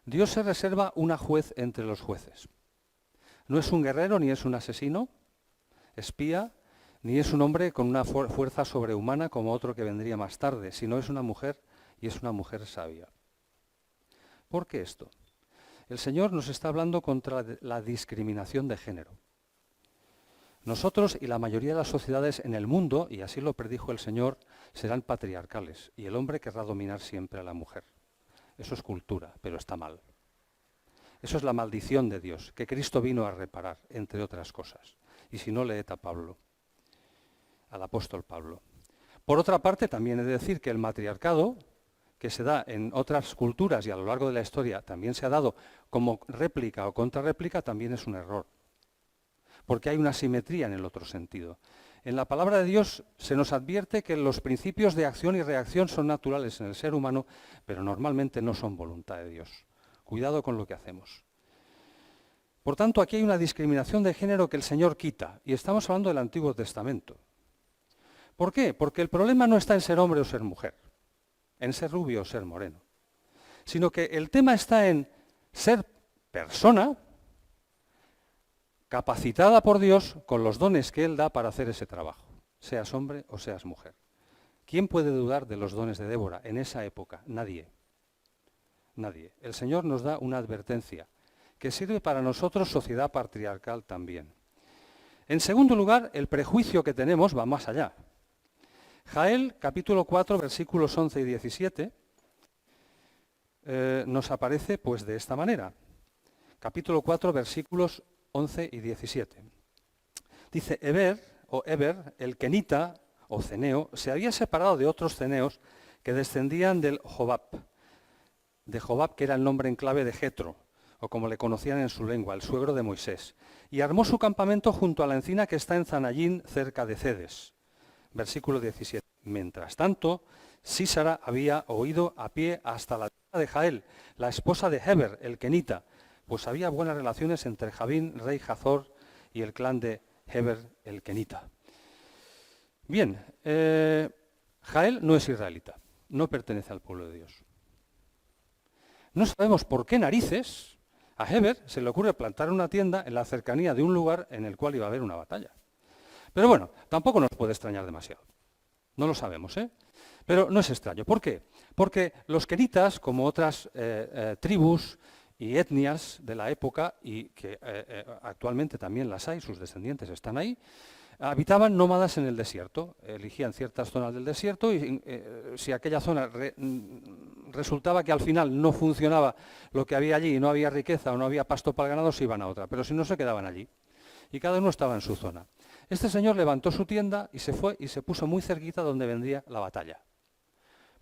Dios se reserva una juez entre los jueces. No es un guerrero ni es un asesino, espía, ni es un hombre con una fuerza sobrehumana como otro que vendría más tarde, sino es una mujer y es una mujer sabia. ¿Por qué esto? El Señor nos está hablando contra la discriminación de género. Nosotros y la mayoría de las sociedades en el mundo, y así lo predijo el Señor, serán patriarcales, y el hombre querrá dominar siempre a la mujer. Eso es cultura, pero está mal. Eso es la maldición de Dios, que Cristo vino a reparar, entre otras cosas. Y si no, leed a Pablo, al apóstol Pablo. Por otra parte, también he de decir que el matriarcado, que se da en otras culturas y a lo largo de la historia también se ha dado como réplica o contrarréplica, también es un error. Porque hay una simetría en el otro sentido. En la palabra de Dios se nos advierte que los principios de acción y reacción son naturales en el ser humano, pero normalmente no son voluntad de Dios. Cuidado con lo que hacemos. Por tanto, aquí hay una discriminación de género que el Señor quita, y estamos hablando del Antiguo Testamento. ¿Por qué? Porque el problema no está en ser hombre o ser mujer, en ser rubio o ser moreno, sino que el tema está en ser persona capacitada por Dios con los dones que Él da para hacer ese trabajo, seas hombre o seas mujer. ¿Quién puede dudar de los dones de Débora en esa época? Nadie. Nadie. El Señor nos da una advertencia que sirve para nosotros, sociedad patriarcal también. En segundo lugar, el prejuicio que tenemos va más allá. Jael, capítulo 4, versículos 11 y 17, nos aparece pues de esta manera. Capítulo 4, versículos 11 y 17. Dice, Eber, el kenita, o ceneo, se había separado de otros ceneos que descendían del Jobab, de Jobab, que era el nombre en clave de Jetro, o como le conocían en su lengua, el suegro de Moisés, y armó su campamento junto a la encina que está en Zanayín, cerca de Cedes. Versículo 17. Mientras tanto, Sísara había oído a pie hasta la tierra de Jael, la esposa de Heber, el kenita, pues había buenas relaciones entre Javín, rey Hazor, y el clan de Heber, el kenita. Bien, Jael no es israelita, no pertenece al pueblo de Dios. No sabemos por qué narices a Heber se le ocurre plantar una tienda en la cercanía de un lugar en el cual iba a haber una batalla. Pero bueno, tampoco nos puede extrañar demasiado. No lo sabemos, ¿eh? Pero no es extraño. ¿Por qué? Porque los kenitas, como otras tribus y etnias de la época, y que actualmente también las hay, sus descendientes están ahí, habitaban nómadas en el desierto, elegían ciertas zonas del desierto y si aquella zona resultaba que al final no funcionaba lo que había allí y no había riqueza o no había pasto para el ganado, se iban a otra, pero si no se quedaban allí. Y cada uno estaba en su zona. Este señor levantó su tienda y se fue y se puso muy cerquita donde vendría la batalla.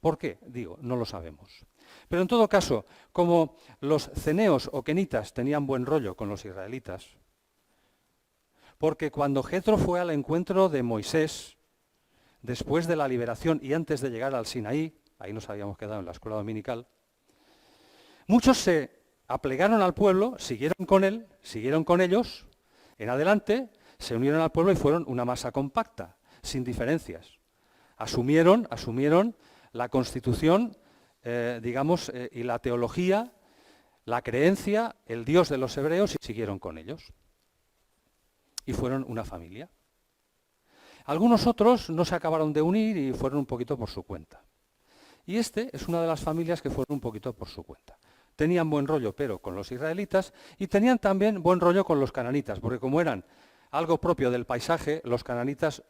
¿Por qué? Digo, no lo sabemos. Pero en todo caso, como los ceneos o kenitas tenían buen rollo con los israelitas, porque cuando Jetro fue al encuentro de Moisés, después de la liberación y antes de llegar al Sinaí, ahí nos habíamos quedado en la escuela dominical, muchos se aplegaron al pueblo, siguieron con él, siguieron con ellos, en adelante, se unieron al pueblo y fueron una masa compacta, sin diferencias. Asumieron la constitución, y la teología, la creencia, el Dios de los hebreos y siguieron con ellos. Y fueron una familia. Algunos otros no se acabaron de unir y fueron un poquito por su cuenta. Y este es una de las familias que fueron un poquito por su cuenta. Tenían buen rollo, pero con los israelitas, y tenían también buen rollo con los cananitas, porque como eran algo propio del paisaje, los cananitas,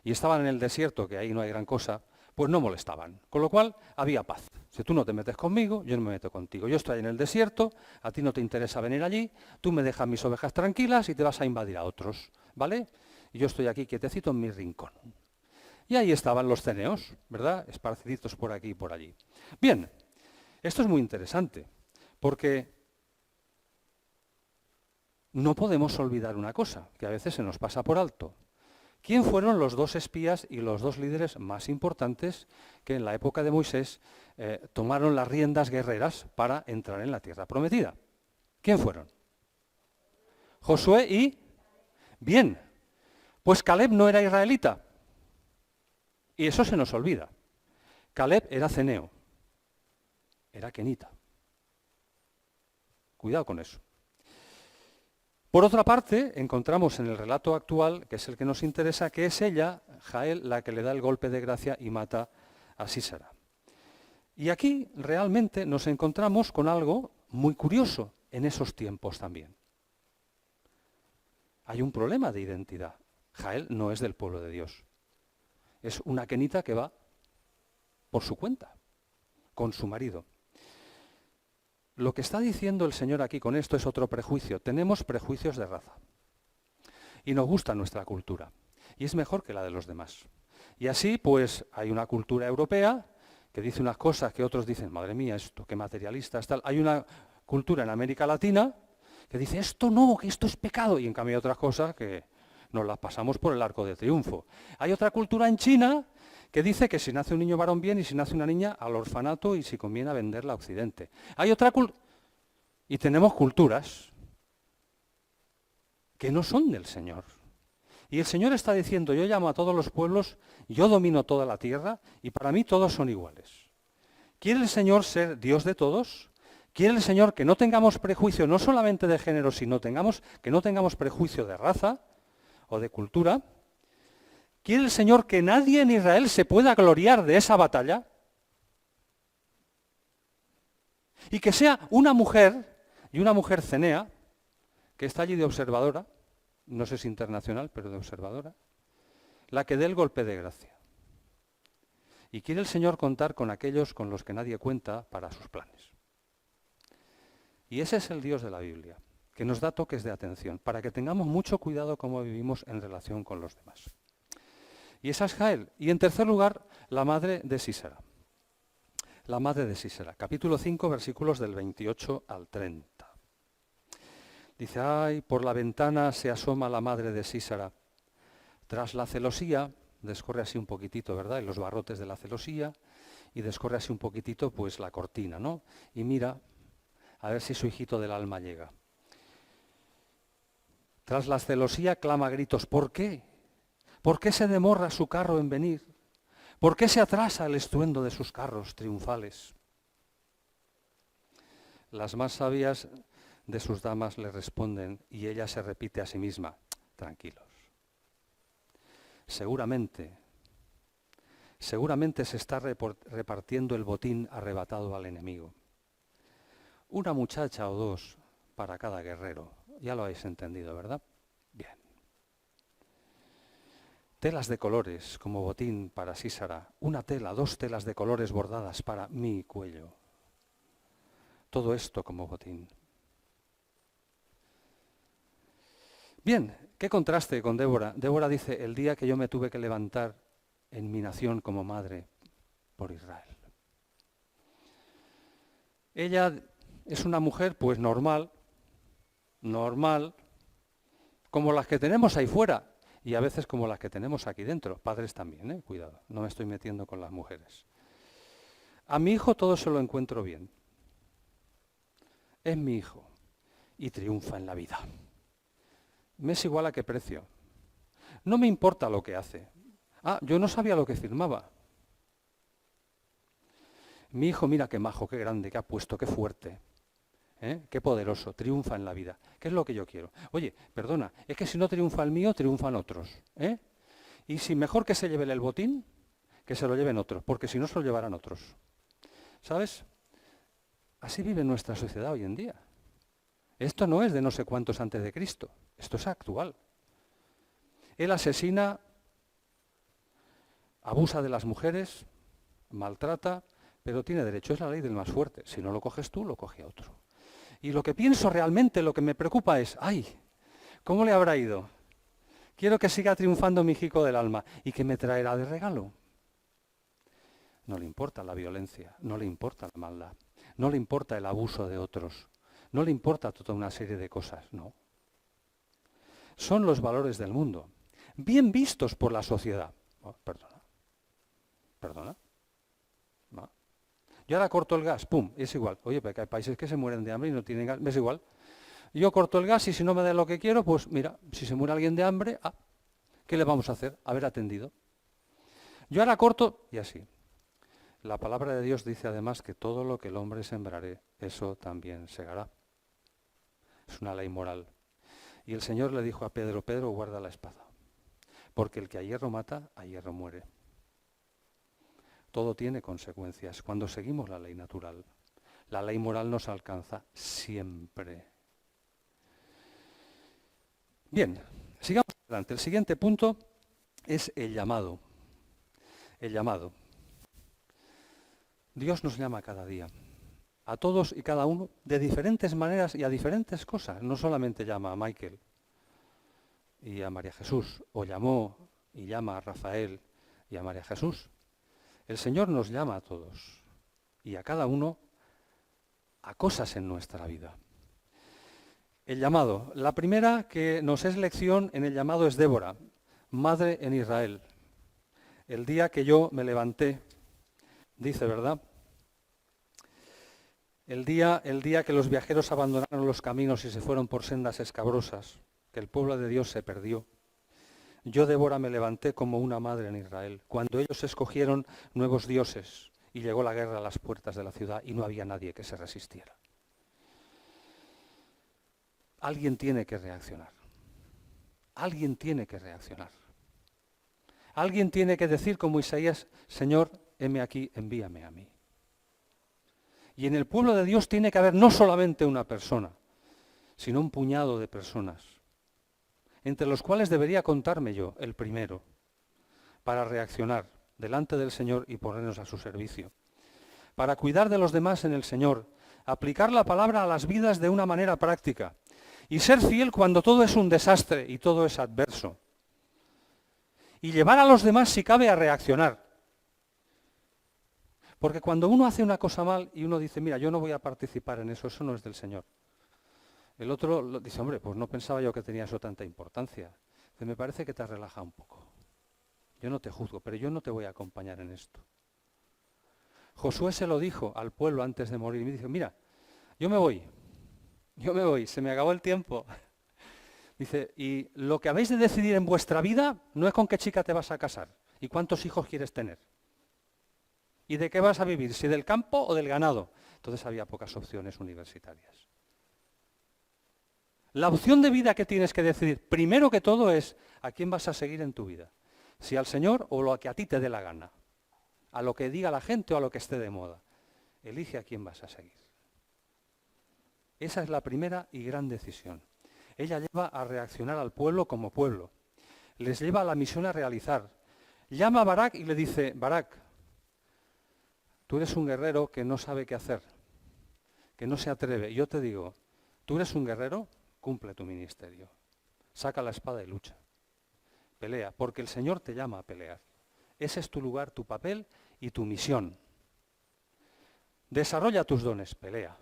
y estaban en el desierto, que ahí no hay gran cosa, pues no molestaban. Con lo cual había paz. Si tú no te metes conmigo, yo no me meto contigo. Yo estoy en el desierto, a ti no te interesa venir allí, tú me dejas mis ovejas tranquilas y te vas a invadir a otros, ¿vale? Y yo estoy aquí quietecito en mi rincón. Y ahí estaban los ceneos, ¿verdad? Esparciditos por aquí y por allí. Bien, esto es muy interesante, porque no podemos olvidar una cosa, que a veces se nos pasa por alto. ¿Quién fueron los dos espías y los dos líderes más importantes que en la época de Moisés tomaron las riendas guerreras para entrar en la tierra prometida? ¿Quién fueron? Josué y... Bien, pues Caleb no era israelita. Y eso se nos olvida. Caleb era ceneo, era kenita. Cuidado con eso. Por otra parte, encontramos en el relato actual, que es el que nos interesa, que es ella, Jael, la que le da el golpe de gracia y mata a Sísara. Y aquí realmente nos encontramos con algo muy curioso en esos tiempos también. Hay un problema de identidad Jael no es del pueblo de Dios. Es una kenita que va por su cuenta, con su marido. Lo que está diciendo el Señor aquí con esto es otro prejuicio. Tenemos prejuicios de raza. Y nos gusta nuestra cultura. Y es mejor que la de los demás. Y así, pues, hay una cultura europea que dice unas cosas que otros dicen, madre mía, esto, qué materialistas, tal. Hay una cultura en América Latina que dice, esto no, que esto es pecado. Y en cambio hay otras cosas que nos las pasamos por el arco de triunfo. Hay otra cultura en China que dice que si nace un niño varón bien y si nace una niña al orfanato y si conviene a venderla a Occidente. Hay otra cultura. Y tenemos culturas que no son del Señor. Y el Señor está diciendo, yo llamo a todos los pueblos, yo domino toda la tierra y para mí todos son iguales. ¿Quiere el Señor ser Dios de todos? ¿Quiere el Señor que no tengamos prejuicio no solamente de género, sino que no tengamos prejuicio de raza o de cultura? ¿Quiere el Señor que nadie en Israel se pueda gloriar de esa batalla? Y que sea una mujer, y una mujer cenea, que está allí de observadora, no sé si internacional, pero de observadora, la que dé el golpe de gracia. Y quiere el Señor contar con aquellos con los que nadie cuenta para sus planes. Y ese es el Dios de la Biblia, que nos da toques de atención, para que tengamos mucho cuidado cómo vivimos en relación con los demás. Y esa es Jael. Y en tercer lugar, la madre de Sísara. La madre de Sísara, capítulo 5, versículos del 28 al 30. Dice, ay, por la ventana se asoma la madre de Sísara. Tras la celosía, descorre así un poquitito, ¿verdad? En los barrotes de la celosía, y descorre así un poquitito, pues la cortina, ¿no? Y mira, a ver si su hijito del alma llega. Tras la celosía clama a gritos, ¿por qué? ¿Por qué se demora su carro en venir? ¿Por qué se atrasa el estruendo de sus carros triunfales? Las más sabias de sus damas le responden y ella se repite a sí misma, tranquilos. Seguramente se está repartiendo el botín arrebatado al enemigo. Una muchacha o dos para cada guerrero. Ya lo habéis entendido, ¿verdad? Bien. Telas de colores como botín para Sísara. Una tela, dos telas de colores bordadas para mi cuello. Todo esto como botín. Bien, qué contraste con Débora. Débora dice, el día que yo me tuve que levantar en mi nación como madre por Israel. Ella es una mujer pues normal, como las que tenemos ahí fuera y a veces como las que tenemos aquí dentro. Padres también, cuidado, no me estoy metiendo con las mujeres. A mi hijo todo se lo encuentro bien. Es mi hijo y triunfa en la vida. Me es igual a qué precio. No me importa lo que hace. Ah, yo no sabía lo que firmaba. Mi hijo, mira qué majo, qué grande, qué apuesto, qué fuerte, qué poderoso, triunfa en la vida. ¿Qué es lo que yo quiero? Oye, perdona, es que si no triunfa el mío, triunfan otros. Y si mejor que se lleve el botín, que se lo lleven otros, porque si no se lo llevarán otros. ¿Sabes? Así vive nuestra sociedad hoy en día. Esto no es de no sé cuántos antes de Cristo, esto es actual. Él asesina, abusa de las mujeres, maltrata, pero tiene derecho, es la ley del más fuerte. Si no lo coges tú, lo coge a otro. Y lo que pienso realmente, lo que me preocupa es, ay, ¿cómo le habrá ido? Quiero que siga triunfando mi hijo del alma. ¿Y qué me traerá de regalo? No le importa la violencia, no le importa la maldad, no le importa el abuso de otros, no le importa toda una serie de cosas, no. Son los valores del mundo, bien vistos por la sociedad. Oh, perdona. No. Yo ahora corto el gas, pum, es igual. Oye, porque hay países que se mueren de hambre y no tienen gas, es igual. Yo corto el gas y si no me da lo que quiero, pues mira, si se muere alguien de hambre, ¿qué le vamos a hacer? Haber atendido. Yo ahora corto y así. La palabra de Dios dice además que todo lo que el hombre sembrare, eso también segará. Es una ley moral. Y el Señor le dijo a Pedro, Pedro, guarda la espada, porque el que a hierro mata, a hierro muere. Todo tiene consecuencias cuando seguimos la ley natural. La ley moral nos alcanza siempre. Bien, sigamos El siguiente punto es el llamado. El llamado. Dios nos llama cada día, a todos y cada uno, de diferentes maneras y a diferentes cosas. No solamente llama a Michael y a María Jesús, o llamó y llama a Rafael y a María Jesús. El Señor nos llama a todos y a cada uno a cosas en nuestra vida. El llamado. La primera que nos es lección en el llamado es Débora, madre en Israel. El día que yo me levanté, dice, ¿verdad? El día que los viajeros abandonaron los caminos y se fueron por sendas escabrosas, que el pueblo de Dios se perdió. Yo, Débora, me levanté como una madre en Israel, cuando ellos escogieron nuevos dioses y llegó la guerra a las puertas de la ciudad y no había nadie que se resistiera. Alguien tiene que reaccionar. Alguien tiene que reaccionar. Alguien tiene que decir como Isaías, Señor, heme aquí, envíame a mí. Y en el pueblo de Dios tiene que haber no solamente una persona, sino un puñado de personas, entre los cuales debería contarme yo, el primero, para reaccionar delante del Señor y ponernos a su servicio, para cuidar de los demás en el Señor, aplicar la palabra a las vidas de una manera práctica y ser fiel cuando todo es un desastre y todo es adverso. Y llevar a los demás, si cabe, a reaccionar. Porque cuando uno hace una cosa mal y uno dice, mira, yo no voy a participar en eso, eso no es del Señor. El otro dice, hombre, pues no pensaba yo que tenía eso tanta importancia. Dice, me parece que te has relajado un poco. Yo no te juzgo, pero yo no te voy a acompañar en esto. Josué se lo dijo al pueblo antes de morir y me dijo, mira, yo me voy, se me acabó el tiempo. Dice, y lo que habéis de decidir en vuestra vida no es con qué chica te vas a casar y cuántos hijos quieres tener. ¿Y de qué vas a vivir? ¿Si del campo o del ganado? Entonces había pocas opciones universitarias. La opción de vida que tienes que decidir, primero que todo, es a quién vas a seguir en tu vida. Si al Señor o lo que a ti te dé la gana. A lo que diga la gente o a lo que esté de moda. Elige a quién vas a seguir. Esa es la primera y gran decisión. Ella lleva a reaccionar al pueblo como pueblo. Les lleva a la misión a realizar. Llama a Barak y le dice, Barak, tú eres un guerrero que no sabe qué hacer, que no se atreve. Y yo te digo, tú eres un guerrero, cumple tu ministerio. Saca la espada y lucha. Pelea, porque el Señor te llama a pelear. Ese es tu lugar, tu papel y tu misión. Desarrolla tus dones, pelea.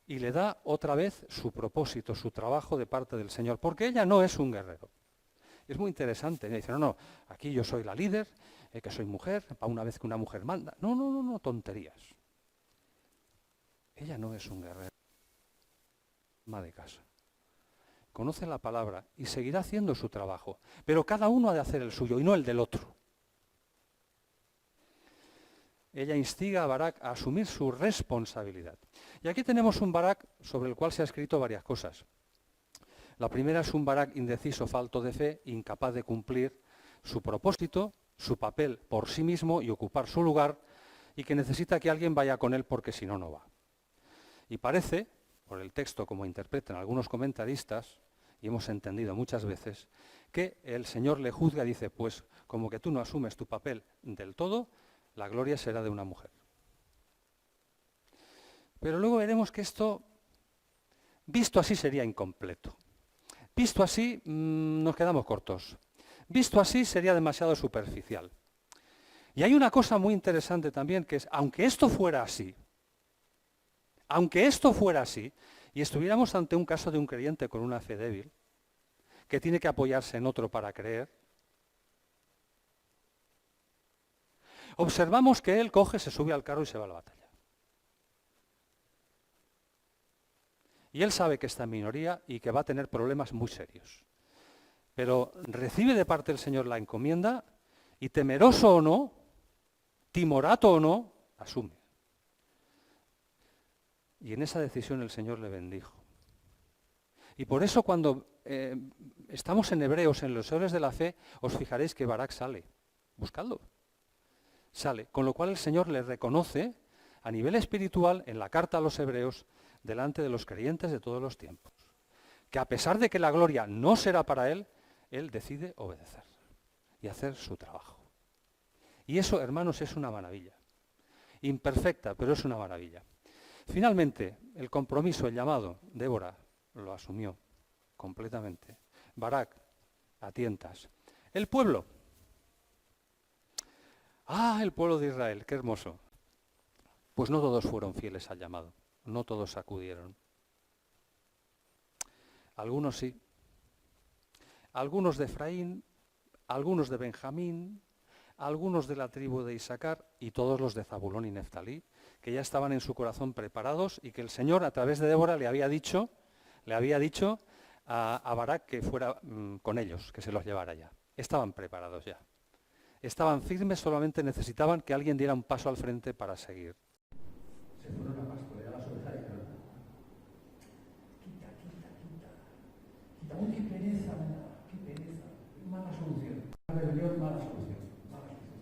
Y le da otra vez su propósito, su trabajo de parte del Señor, porque ella no es un guerrero. Es muy interesante. Ella dice, no, aquí yo soy la líder, que soy mujer, para una vez que una mujer manda. No, tonterías. Ella no es un guerrero. Ama de casa. Conoce la palabra y seguirá haciendo su trabajo, pero cada uno ha de hacer el suyo y no el del otro. Ella instiga a Barak a asumir su responsabilidad. Y aquí tenemos un Barak sobre el cual se ha escrito varias cosas. La primera es un Barak indeciso, falto de fe, incapaz de cumplir su propósito, su papel por sí mismo y ocupar su lugar, y que necesita que alguien vaya con él porque si no, no va. Y parece, por el texto como interpretan algunos comentaristas, y hemos entendido muchas veces, que el Señor le juzga y dice, pues como que tú no asumes tu papel del todo, la gloria será de una mujer. Pero luego veremos que esto, visto así, sería incompleto. Visto así, nos quedamos cortos. Visto así, sería demasiado superficial. Y hay una cosa muy interesante también, que es, aunque esto fuera así, y estuviéramos ante un caso de un creyente con una fe débil, que tiene que apoyarse en otro para creer, observamos que él coge, se sube al carro y se va a la batalla. Y él sabe que está en minoría y que va a tener problemas muy serios. Pero recibe de parte del Señor la encomienda y temeroso o no, timorato o no, asume. Y en esa decisión el Señor le bendijo. Y por eso cuando estamos en Hebreos, en los héroes de la fe, os fijaréis que Barak sale. Buscadlo. Sale. Con lo cual el Señor le reconoce a nivel espiritual en la carta a los Hebreos delante de los creyentes de todos los tiempos. que a pesar de que la gloria no será para él, él decide obedecer y hacer su trabajo. Y eso, hermanos, es una maravilla. Imperfecta, pero es una maravilla. Finalmente, el compromiso, el llamado, Débora lo asumió completamente. Barak, a tientas. El pueblo. El pueblo de Israel, qué hermoso. Pues no todos fueron fieles al llamado, no todos acudieron. Algunos sí. Algunos de Efraín, algunos de Benjamín, algunos de la tribu de Isaacar y todos los de Zabulón y Neftalí, que ya estaban en su corazón preparados y que el Señor a través de Débora le había dicho a Barak que fuera con ellos, que se los llevara ya. Estaban preparados ya. Estaban firmes, solamente necesitaban que alguien diera un paso al frente para seguir. Se fueron a pastorear las ovejas y dijeron, quita, qué pereza, qué pereza, mala solución. La rebelión, mala solución.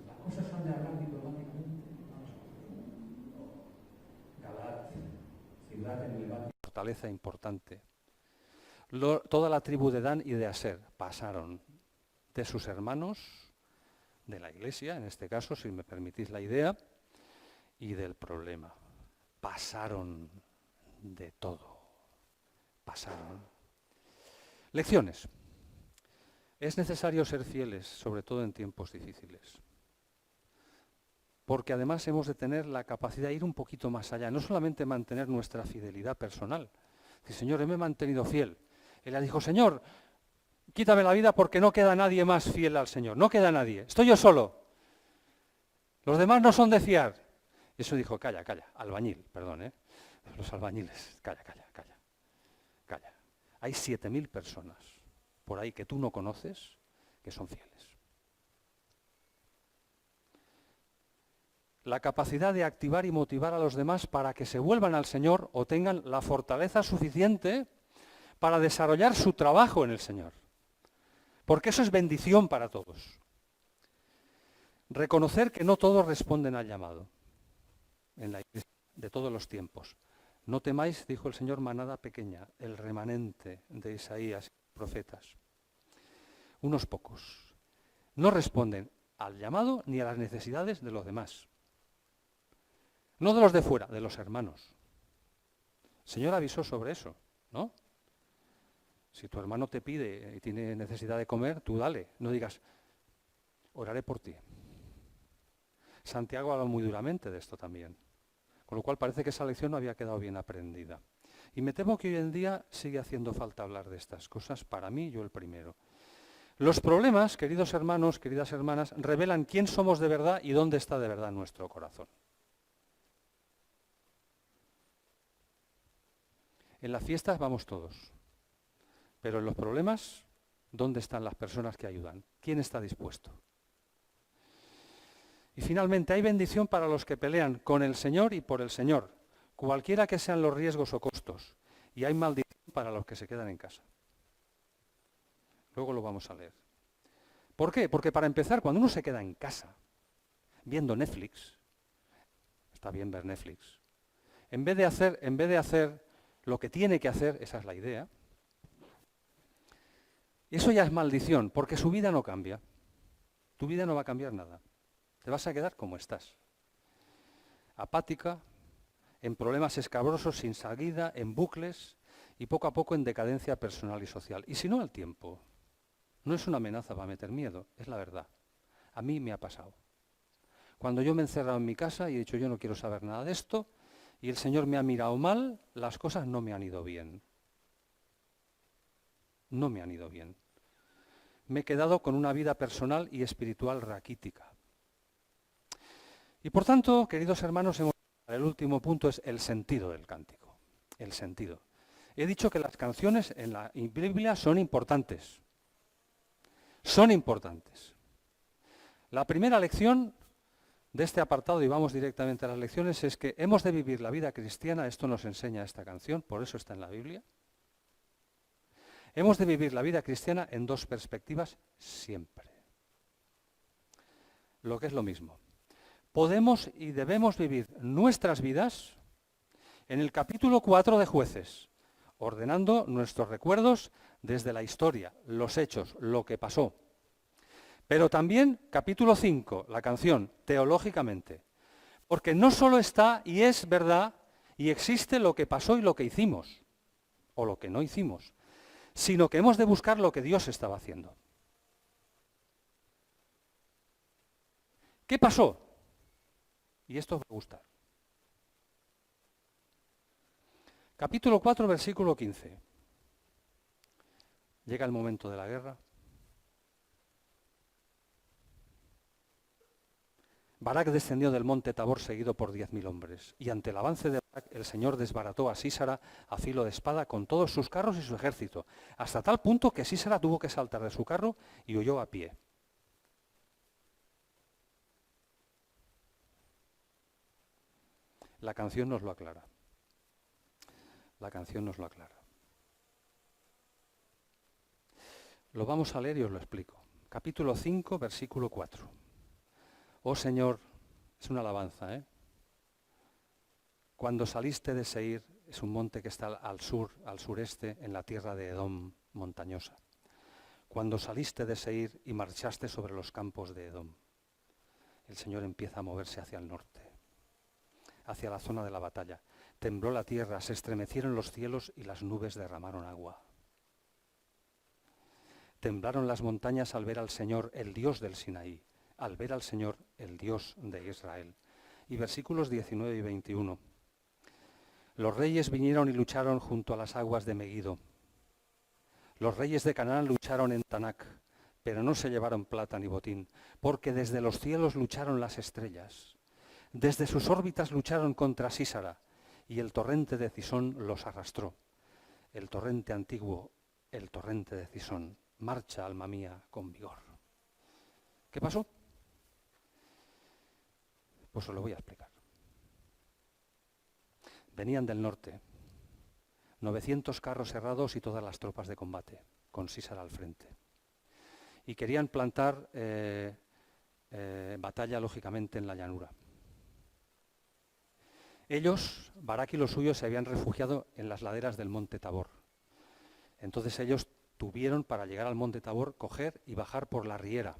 Las cosas han de hablar diplomáticamente, mala solución. Galat, ciudad en el Levante, fortaleza importante. Toda la tribu de Dan y de Aser pasaron de sus hermanos, de la iglesia, en este caso, si me permitís la idea, y del problema. Pasaron de todo. Pasaron. Lecciones. Es necesario ser fieles, sobre todo en tiempos difíciles. Porque además hemos de tener la capacidad de ir un poquito más allá, no solamente mantener nuestra fidelidad personal. Dice, Señor, me he mantenido fiel. Él le dijo, Señor, quítame la vida porque no queda nadie más fiel al Señor. No queda nadie. Estoy yo solo. Los demás no son de fiar. Y eso dijo, calla, albañil, perdón, los albañiles, calla. Hay 7.000 personas por ahí que tú no conoces que son fieles. La capacidad de activar y motivar a los demás para que se vuelvan al Señor o tengan la fortaleza suficiente para desarrollar su trabajo en el Señor. Porque eso es bendición para todos. Reconocer que no todos responden al llamado en la iglesia de todos los tiempos. No temáis, dijo el Señor, manada pequeña, el remanente de Isaías y profetas. Unos pocos. No responden al llamado ni a las necesidades de los demás. No de los de fuera, de los hermanos. El Señor avisó sobre eso, ¿no? Si tu hermano te pide y tiene necesidad de comer, tú dale. No digas, oraré por ti. Santiago habla muy duramente de esto también. Con lo cual parece que esa lección no había quedado bien aprendida. Y me temo que hoy en día sigue haciendo falta hablar de estas cosas, para mí, yo el primero. Los problemas, queridos hermanos, queridas hermanas, revelan quién somos de verdad y dónde está de verdad nuestro corazón. En las fiestas vamos todos. Pero en los problemas, ¿dónde están las personas que ayudan? ¿Quién está dispuesto? Y finalmente, hay bendición para los que pelean con el Señor y por el Señor, cualquiera que sean los riesgos o costos. Y hay maldición para los que se quedan en casa. Luego lo vamos a leer. ¿Por qué? Porque para empezar, cuando uno se queda en casa, viendo Netflix, está bien ver Netflix, en vez de hacer lo que tiene que hacer, esa es la idea, eso ya es maldición, porque su vida no cambia. Tu vida no va a cambiar nada. Te vas a quedar como estás. Apática, en problemas escabrosos, sin salida, en bucles y poco a poco en decadencia personal y social. Y si no, al tiempo. No es una amenaza para meter miedo, es la verdad. A mí me ha pasado. Cuando yo me he encerrado en mi casa y he dicho yo no quiero saber nada de esto, y el Señor me ha mirado mal, las cosas no me han ido bien. No me han ido bien. Me he quedado con una vida personal y espiritual raquítica. Y por tanto, queridos hermanos, el último punto es el sentido del cántico. El sentido. He dicho que las canciones en la Biblia son importantes. Son importantes. La primera lección de este apartado, y vamos directamente a las lecciones, es que hemos de vivir la vida cristiana, esto nos enseña esta canción, por eso está en la Biblia. Hemos de vivir la vida cristiana en dos perspectivas siempre. Lo que es lo mismo. Podemos y debemos vivir nuestras vidas en el capítulo 4 de Jueces. ordenando nuestros recuerdos desde la historia, los hechos, lo que pasó. Pero también, capítulo 5, la canción, teológicamente. Porque no solo está y es verdad y existe lo que pasó y lo que hicimos, o lo que no hicimos, sino que hemos de buscar lo que Dios estaba haciendo. ¿Qué pasó? Y esto os va a gustar. Capítulo 4, versículo 15. Llega el momento de la guerra. Barak descendió del monte Tabor seguido por 10.000 hombres, y ante el avance de Barak el Señor desbarató a Sísara a filo de espada con todos sus carros y su ejército, hasta tal punto que Sísara tuvo que saltar de su carro y huyó a pie. La canción nos lo aclara. La canción nos lo aclara. Lo vamos a leer y os lo explico. Capítulo 5, versículo 4. Oh Señor, es una alabanza, ¿eh? Cuando saliste de Seir, es un monte que está al sur, al sureste, en la tierra de Edom montañosa. Cuando saliste de Seir y marchaste sobre los campos de Edom, el Señor empieza a moverse hacia el norte, hacia la zona de la batalla. Tembló la tierra, se estremecieron los cielos y las nubes derramaron agua. Temblaron las montañas al ver al Señor, el Dios del Sinaí, al ver al Señor, el Dios de Israel. Y versículos 19 y 21. Los reyes vinieron y lucharon junto a las aguas de Megido. Los reyes de Canaán lucharon en Tanac, pero no se llevaron plata ni botín, porque desde los cielos lucharon las estrellas. Desde sus órbitas lucharon contra Sísara, y el torrente de Cisón los arrastró. El torrente antiguo, el torrente de Cisón, marcha, alma mía, con vigor. ¿Qué pasó? Pues os lo voy a explicar. Venían del norte, 900 carros herrados y todas las tropas de combate, con Sísara al frente. Y querían plantar batalla, lógicamente, en la llanura. Ellos, Barak y los suyos, se habían refugiado en las laderas del monte Tabor. Entonces ellos tuvieron, para llegar al monte Tabor, coger y bajar por la riera,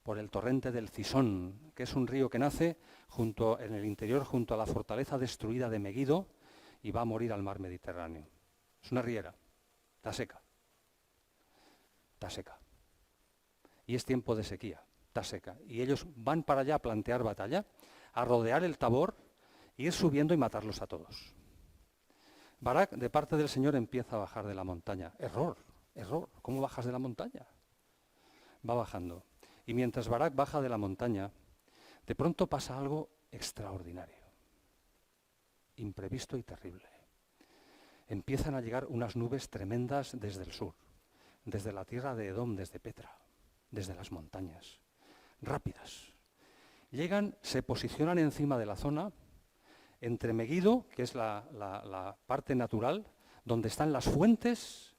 por el torrente del Cisón, que es un río que nace en el interior junto a la fortaleza destruida de Megido y va a morir al mar Mediterráneo. Es una riera, está seca. Está seca. Y es tiempo de sequía, está seca. Y ellos van para allá a plantear batalla, a rodear el Tabor, ir subiendo y matarlos a todos. Barak, de parte del Señor, empieza a bajar de la montaña. Error. ¿Cómo bajas de la montaña? Va bajando. Y mientras Barak baja de la montaña, de pronto pasa algo extraordinario, imprevisto y terrible. Empiezan a llegar unas nubes tremendas desde el sur, desde la tierra de Edom, desde Petra, desde las montañas, rápidas. Llegan, se posicionan encima de la zona, entre Megido, que es la parte natural, donde están las fuentes,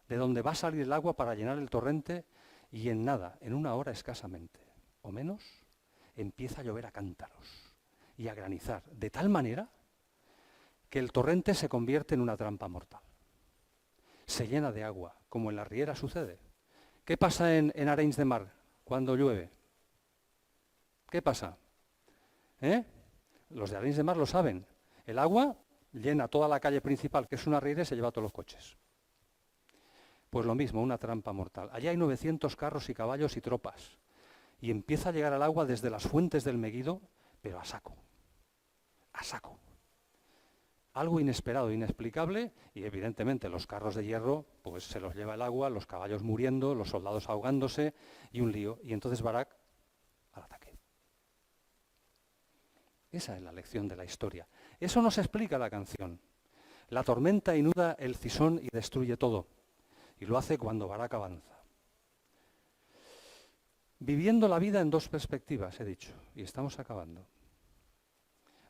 de donde va a salir el agua para llenar el torrente, y en nada, en una hora escasamente, o menos, empieza a llover a cántaros y a granizar, de tal manera que el torrente se convierte en una trampa mortal. Se llena de agua, como en la riera sucede. ¿Qué pasa en Arenys de Mar cuando llueve? ¿Qué pasa? Los de Arenys de Mar lo saben. El agua llena toda la calle principal, que es una riera, y se lleva a todos los coches. Pues lo mismo, una trampa mortal. Allí hay 900 carros y caballos y tropas. Y empieza a llegar el agua desde las fuentes del Megido, pero a saco. A saco. Algo inesperado, inexplicable, y evidentemente los carros de hierro, pues se los lleva el agua, los caballos muriendo, los soldados ahogándose, y un lío. Y entonces Barak al ataque. Esa es la lección de la historia. Eso nos explica la canción. La tormenta inunda el Cisón y destruye todo. Y lo hace cuando Barak avanza. Viviendo la vida en dos perspectivas, he dicho, y estamos acabando.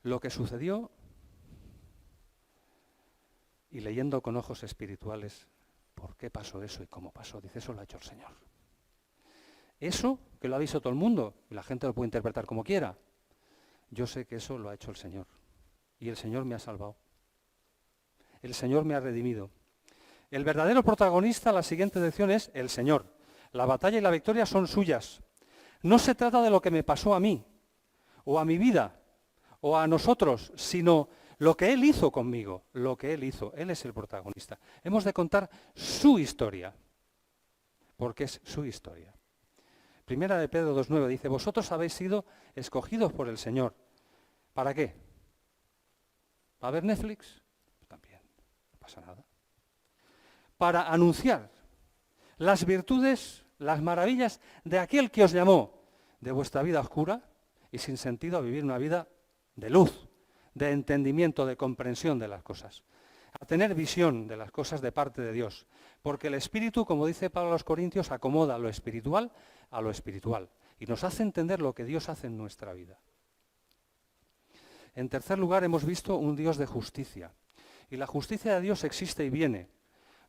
Lo que sucedió, y leyendo con ojos espirituales, ¿por qué pasó eso y cómo pasó? Dice, eso lo ha hecho el Señor. Eso, que lo ha visto todo el mundo, y la gente lo puede interpretar como quiera, yo sé que eso lo ha hecho el Señor. Y el Señor me ha salvado. el Señor me ha redimido. El verdadero protagonista, la siguiente lección, es el Señor. La batalla y la victoria son suyas. No se trata de lo que me pasó a mí, o a mi vida, o a nosotros, sino lo que Él hizo conmigo, lo que Él hizo. Él es el protagonista. Hemos de contar su historia, porque es su historia. Primera de Pedro 2:9 dice, vosotros habéis sido escogidos por el Señor. ¿Para qué? ¿Para ver Netflix? También, no pasa nada. Para anunciar las virtudes, las maravillas de aquel que os llamó de vuestra vida oscura y sin sentido a vivir una vida de luz, de entendimiento, de comprensión de las cosas, a tener visión de las cosas de parte de Dios, porque el Espíritu, como dice Pablo a los Corintios, acomoda lo espiritual a lo espiritual y nos hace entender lo que Dios hace en nuestra vida. En tercer lugar, hemos visto un Dios de justicia, y la justicia de Dios existe y viene.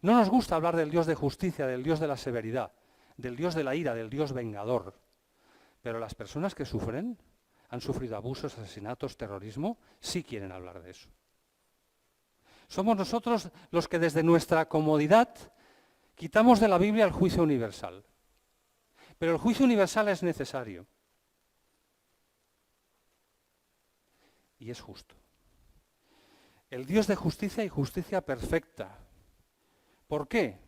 No nos gusta hablar del Dios de justicia, del Dios de la severidad, del Dios de la ira, del Dios vengador, pero las personas que sufren, han sufrido abusos, asesinatos, terrorismo, sí quieren hablar de eso. Somos nosotros los que desde nuestra comodidad quitamos de la Biblia el juicio universal. Pero el juicio universal es necesario. Y es justo. El Dios de justicia y justicia perfecta. ¿Por qué?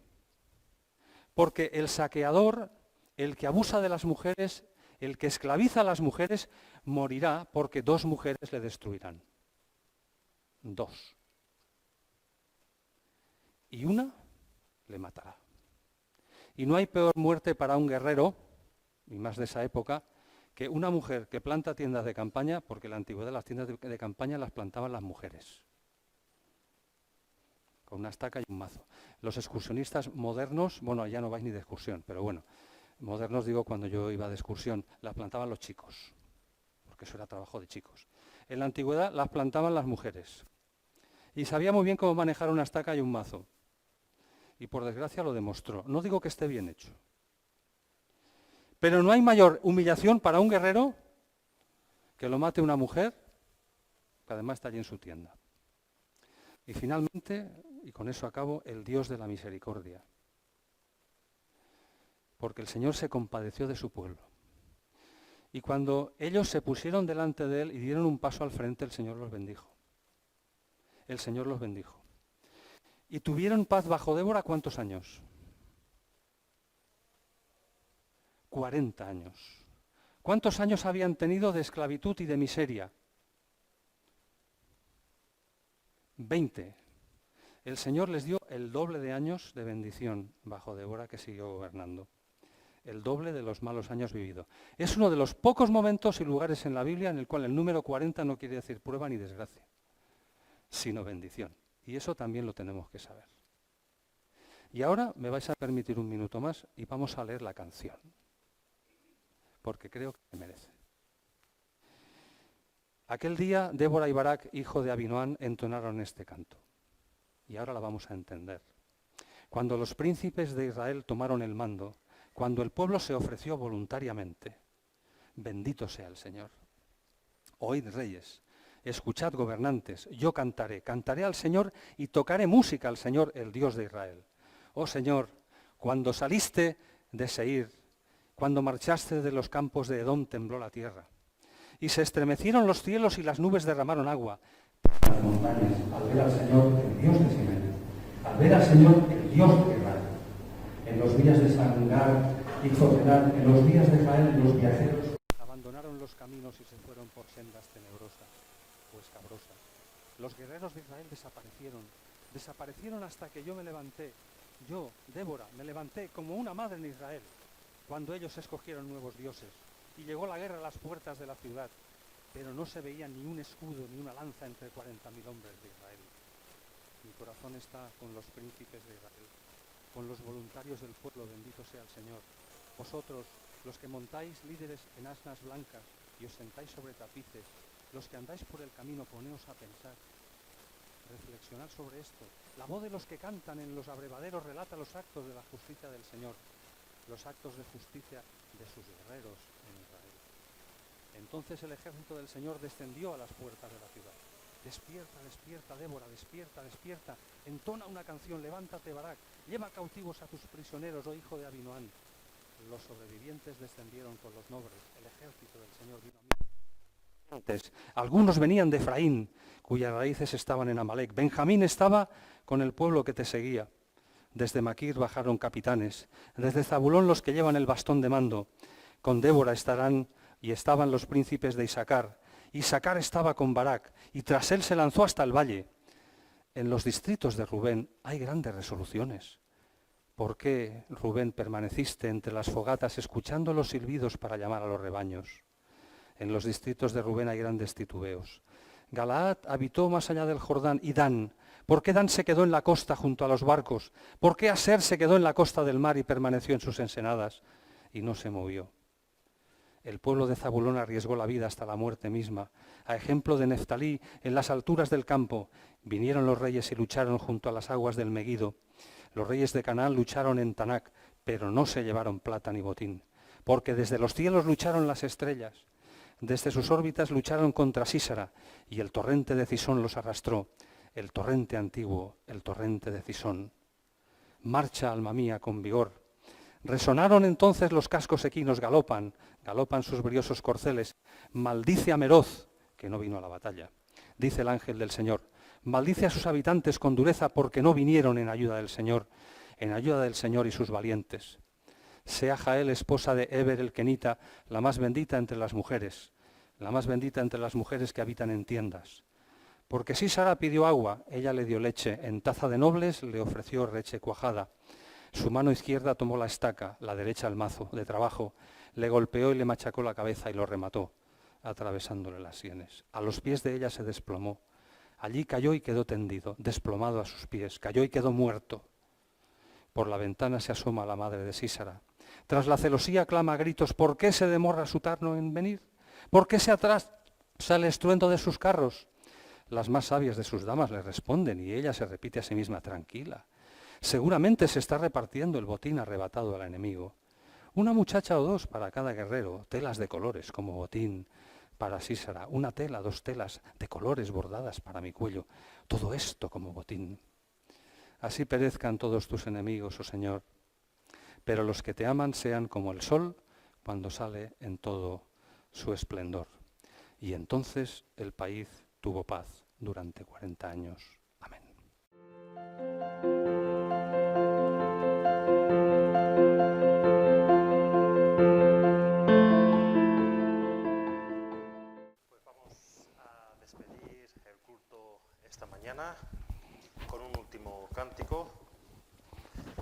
Porque el saqueador, el que abusa de las mujeres, el que esclaviza a las mujeres, morirá porque 2 mujeres le destruirán. 2. Y una le matará. Y no hay peor muerte para un guerrero, y más de esa época, que una mujer que planta tiendas de campaña, porque en la antigüedad las tiendas de campaña las plantaban las mujeres, con una estaca y un mazo. Los excursionistas modernos, bueno, ya no vais ni de excursión, pero bueno, modernos digo cuando yo iba de excursión, las plantaban los chicos, porque eso era trabajo de chicos. En la antigüedad las plantaban las mujeres, y sabía muy bien cómo manejar una estaca y un mazo. Y por desgracia lo demostró. No digo que esté bien hecho. Pero no hay mayor humillación para un guerrero que lo mate una mujer, que además está allí en su tienda. Y finalmente, y con eso acabo, el Dios de la misericordia. Porque el Señor se compadeció de su pueblo. Y cuando ellos se pusieron delante de Él y dieron un paso al frente, el Señor los bendijo. El Señor los bendijo. ¿Y tuvieron paz bajo Débora cuántos años? 40 años. ¿Cuántos años habían tenido de esclavitud y de miseria? 20. El Señor les dio el doble de años de bendición bajo Débora, que siguió gobernando. El doble de los malos años vividos. Es uno de los pocos momentos y lugares en la Biblia en el cual el número 40 no quiere decir prueba ni desgracia, sino bendición. Y eso también lo tenemos que saber. Y ahora me vais a permitir un minuto más y vamos a leer la canción, porque creo que merece. Aquel día Débora y Barak, hijo de Abinoam, entonaron este canto. Y ahora la vamos a entender. Cuando los príncipes de Israel tomaron el mando, cuando el pueblo se ofreció voluntariamente, bendito sea el Señor. Oíd, reyes, escuchad, gobernantes, yo cantaré al Señor y tocaré música al Señor, el Dios de Israel. Oh Señor, cuando saliste de Seir, cuando marchaste de los campos de Edom, tembló la tierra. Y se estremecieron los cielos y las nubes derramaron agua. Las montañas, al ver al Señor, el Dios de Sinaí, al ver al Señor, el Dios de Israel. En los días de Sangar y Jofedar, en los días de Israel, los viajeros abandonaron los caminos y se fueron por sendas tenebrosas o escabrosas. Los guerreros de Israel desaparecieron hasta que yo me levanté. Yo, Débora, me levanté como una madre en Israel, cuando ellos escogieron nuevos dioses. Y llegó la guerra a las puertas de la ciudad, pero no se veía ni un escudo ni una lanza entre 40.000 hombres de Israel. Mi corazón está con los príncipes de Israel, con los voluntarios del pueblo, bendito sea el Señor. Vosotros, los que montáis líderes en asnas blancas y os sentáis sobre tapices, los que andáis por el camino, poneos a pensar, reflexionad sobre esto. La voz de los que cantan en los abrevaderos relata los actos de la justicia del Señor, los actos de justicia de sus guerreros en Israel. Entonces el ejército del Señor descendió a las puertas de la ciudad. Despierta, despierta, Débora, despierta, despierta. Entona una canción, levántate, Barak. Lleva cautivos a tus prisioneros, oh hijo de Abinoam. Los sobrevivientes descendieron con los nobles. El ejército del Señor vino a mí. Algunos venían de Efraín, cuyas raíces estaban en Amalek. Benjamín estaba con el pueblo que te seguía. Desde Maquir bajaron capitanes. Desde Zabulón los que llevan el bastón de mando. Con Débora estarán y estaban los príncipes de Isaacar. Isaacar estaba con Barak y tras él se lanzó hasta el valle. En los distritos de Rubén hay grandes resoluciones. ¿Por qué, Rubén, permaneciste entre las fogatas escuchando los silbidos para llamar a los rebaños? En los distritos de Rubén hay grandes titubeos. Galaad habitó más allá del Jordán y Dan. ¿Por qué Dan se quedó en la costa junto a los barcos? ¿Por qué Aser se quedó en la costa del mar y permaneció en sus ensenadas y no se movió? El pueblo de Zabulón arriesgó la vida hasta la muerte misma. A ejemplo de Neftalí, en las alturas del campo, vinieron los reyes y lucharon junto a las aguas del Meguido. Los reyes de Canaán lucharon en Tanac, pero no se llevaron plata ni botín, porque desde los cielos lucharon las estrellas. Desde sus órbitas lucharon contra Sísara, y el torrente de Cisón los arrastró, el torrente antiguo, el torrente de Cisón. Marcha, alma mía, con vigor. Resonaron entonces los cascos equinos, galopan sus briosos corceles. Maldice a Meroz, que no vino a la batalla. Dice el ángel del Señor, maldice a sus habitantes con dureza porque no vinieron en ayuda del Señor y sus valientes. Sea Jael esposa de Eber el Kenita, la más bendita entre las mujeres que habitan en tiendas. Porque Sísara pidió agua, ella le dio leche, en taza de nobles le ofreció leche cuajada. Su mano izquierda tomó la estaca, la derecha el mazo de trabajo, le golpeó y le machacó la cabeza y lo remató, atravesándole las sienes. A los pies de ella se desplomó. Allí cayó y quedó tendido, desplomado a sus pies, cayó y quedó muerto. Por la ventana se asoma la madre de Sísara. Tras la celosía clama a gritos, ¿por qué se demora su tarno en venir? ¿Por qué se atrasa el estruendo de sus carros? Las más sabias de sus damas le responden y ella se repite a sí misma, tranquila. Seguramente se está repartiendo el botín arrebatado al enemigo. Una muchacha o dos para cada guerrero, telas de colores como botín para Sísara, una tela, 2 telas de colores bordadas para mi cuello, todo esto como botín. Así perezcan todos tus enemigos, oh Señor, pero los que te aman sean como el sol cuando sale en todo su esplendor. Y entonces el país tuvo paz durante 40 años. Amén. Pues vamos a despedir el culto esta mañana con un último cántico.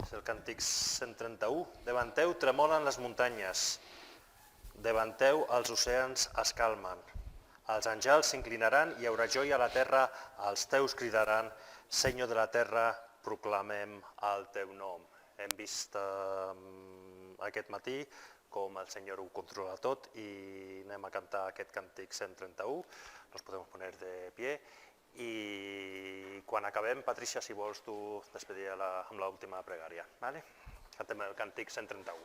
És el càntic 131. Davanteu tremolen les muntanyes, davanteu els oceans es calmen. Els àngels s'inclinaran, hi haurà joia a la terra, els teus cridaran, Senyor de la terra, proclamem el teu nom. Hem vist aquest matí com el Senyor ho controla tot i anem a cantar aquest càntic 131. Nos podem poner de pie. I quan acabem, Patricia, si vols tu despedir amb l'última pregària. Vale? Cantem el càntic 131.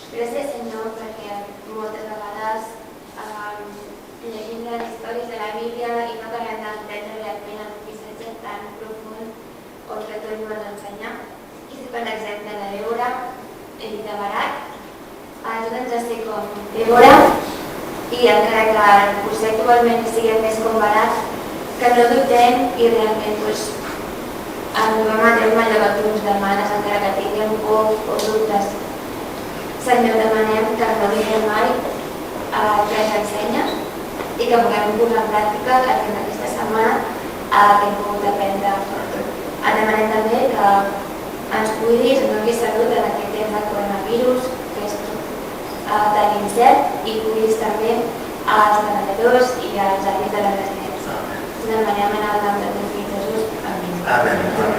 Gràcies, Senyor, perquè moltes vegades llegim les històries de la Bíblia i no acabem d'entendre realment el missatge tan profund o que tu ens vols ensenyar. I si per l'exemple de Débora i de Barak, ajuda'ns a ser com Débora i encara que potser actualment siguem més com Barak, que no dubtem i realment arribem a terme allò que tu ens demanes, encara que tinguem por o dubtes. Senyor, demanem que no oblidem mai que ens ensenya i que puguem posar en pràctica el que en aquesta setmana hem pogut aprendre. Demanem també que ens cuidis, ens donis salut en aquest temps del coronavirus, que és tan incert, i cuidis també als treballadors i als avis de les residències. Demanem en el nom de teu fill Jesús. Amén. Amén.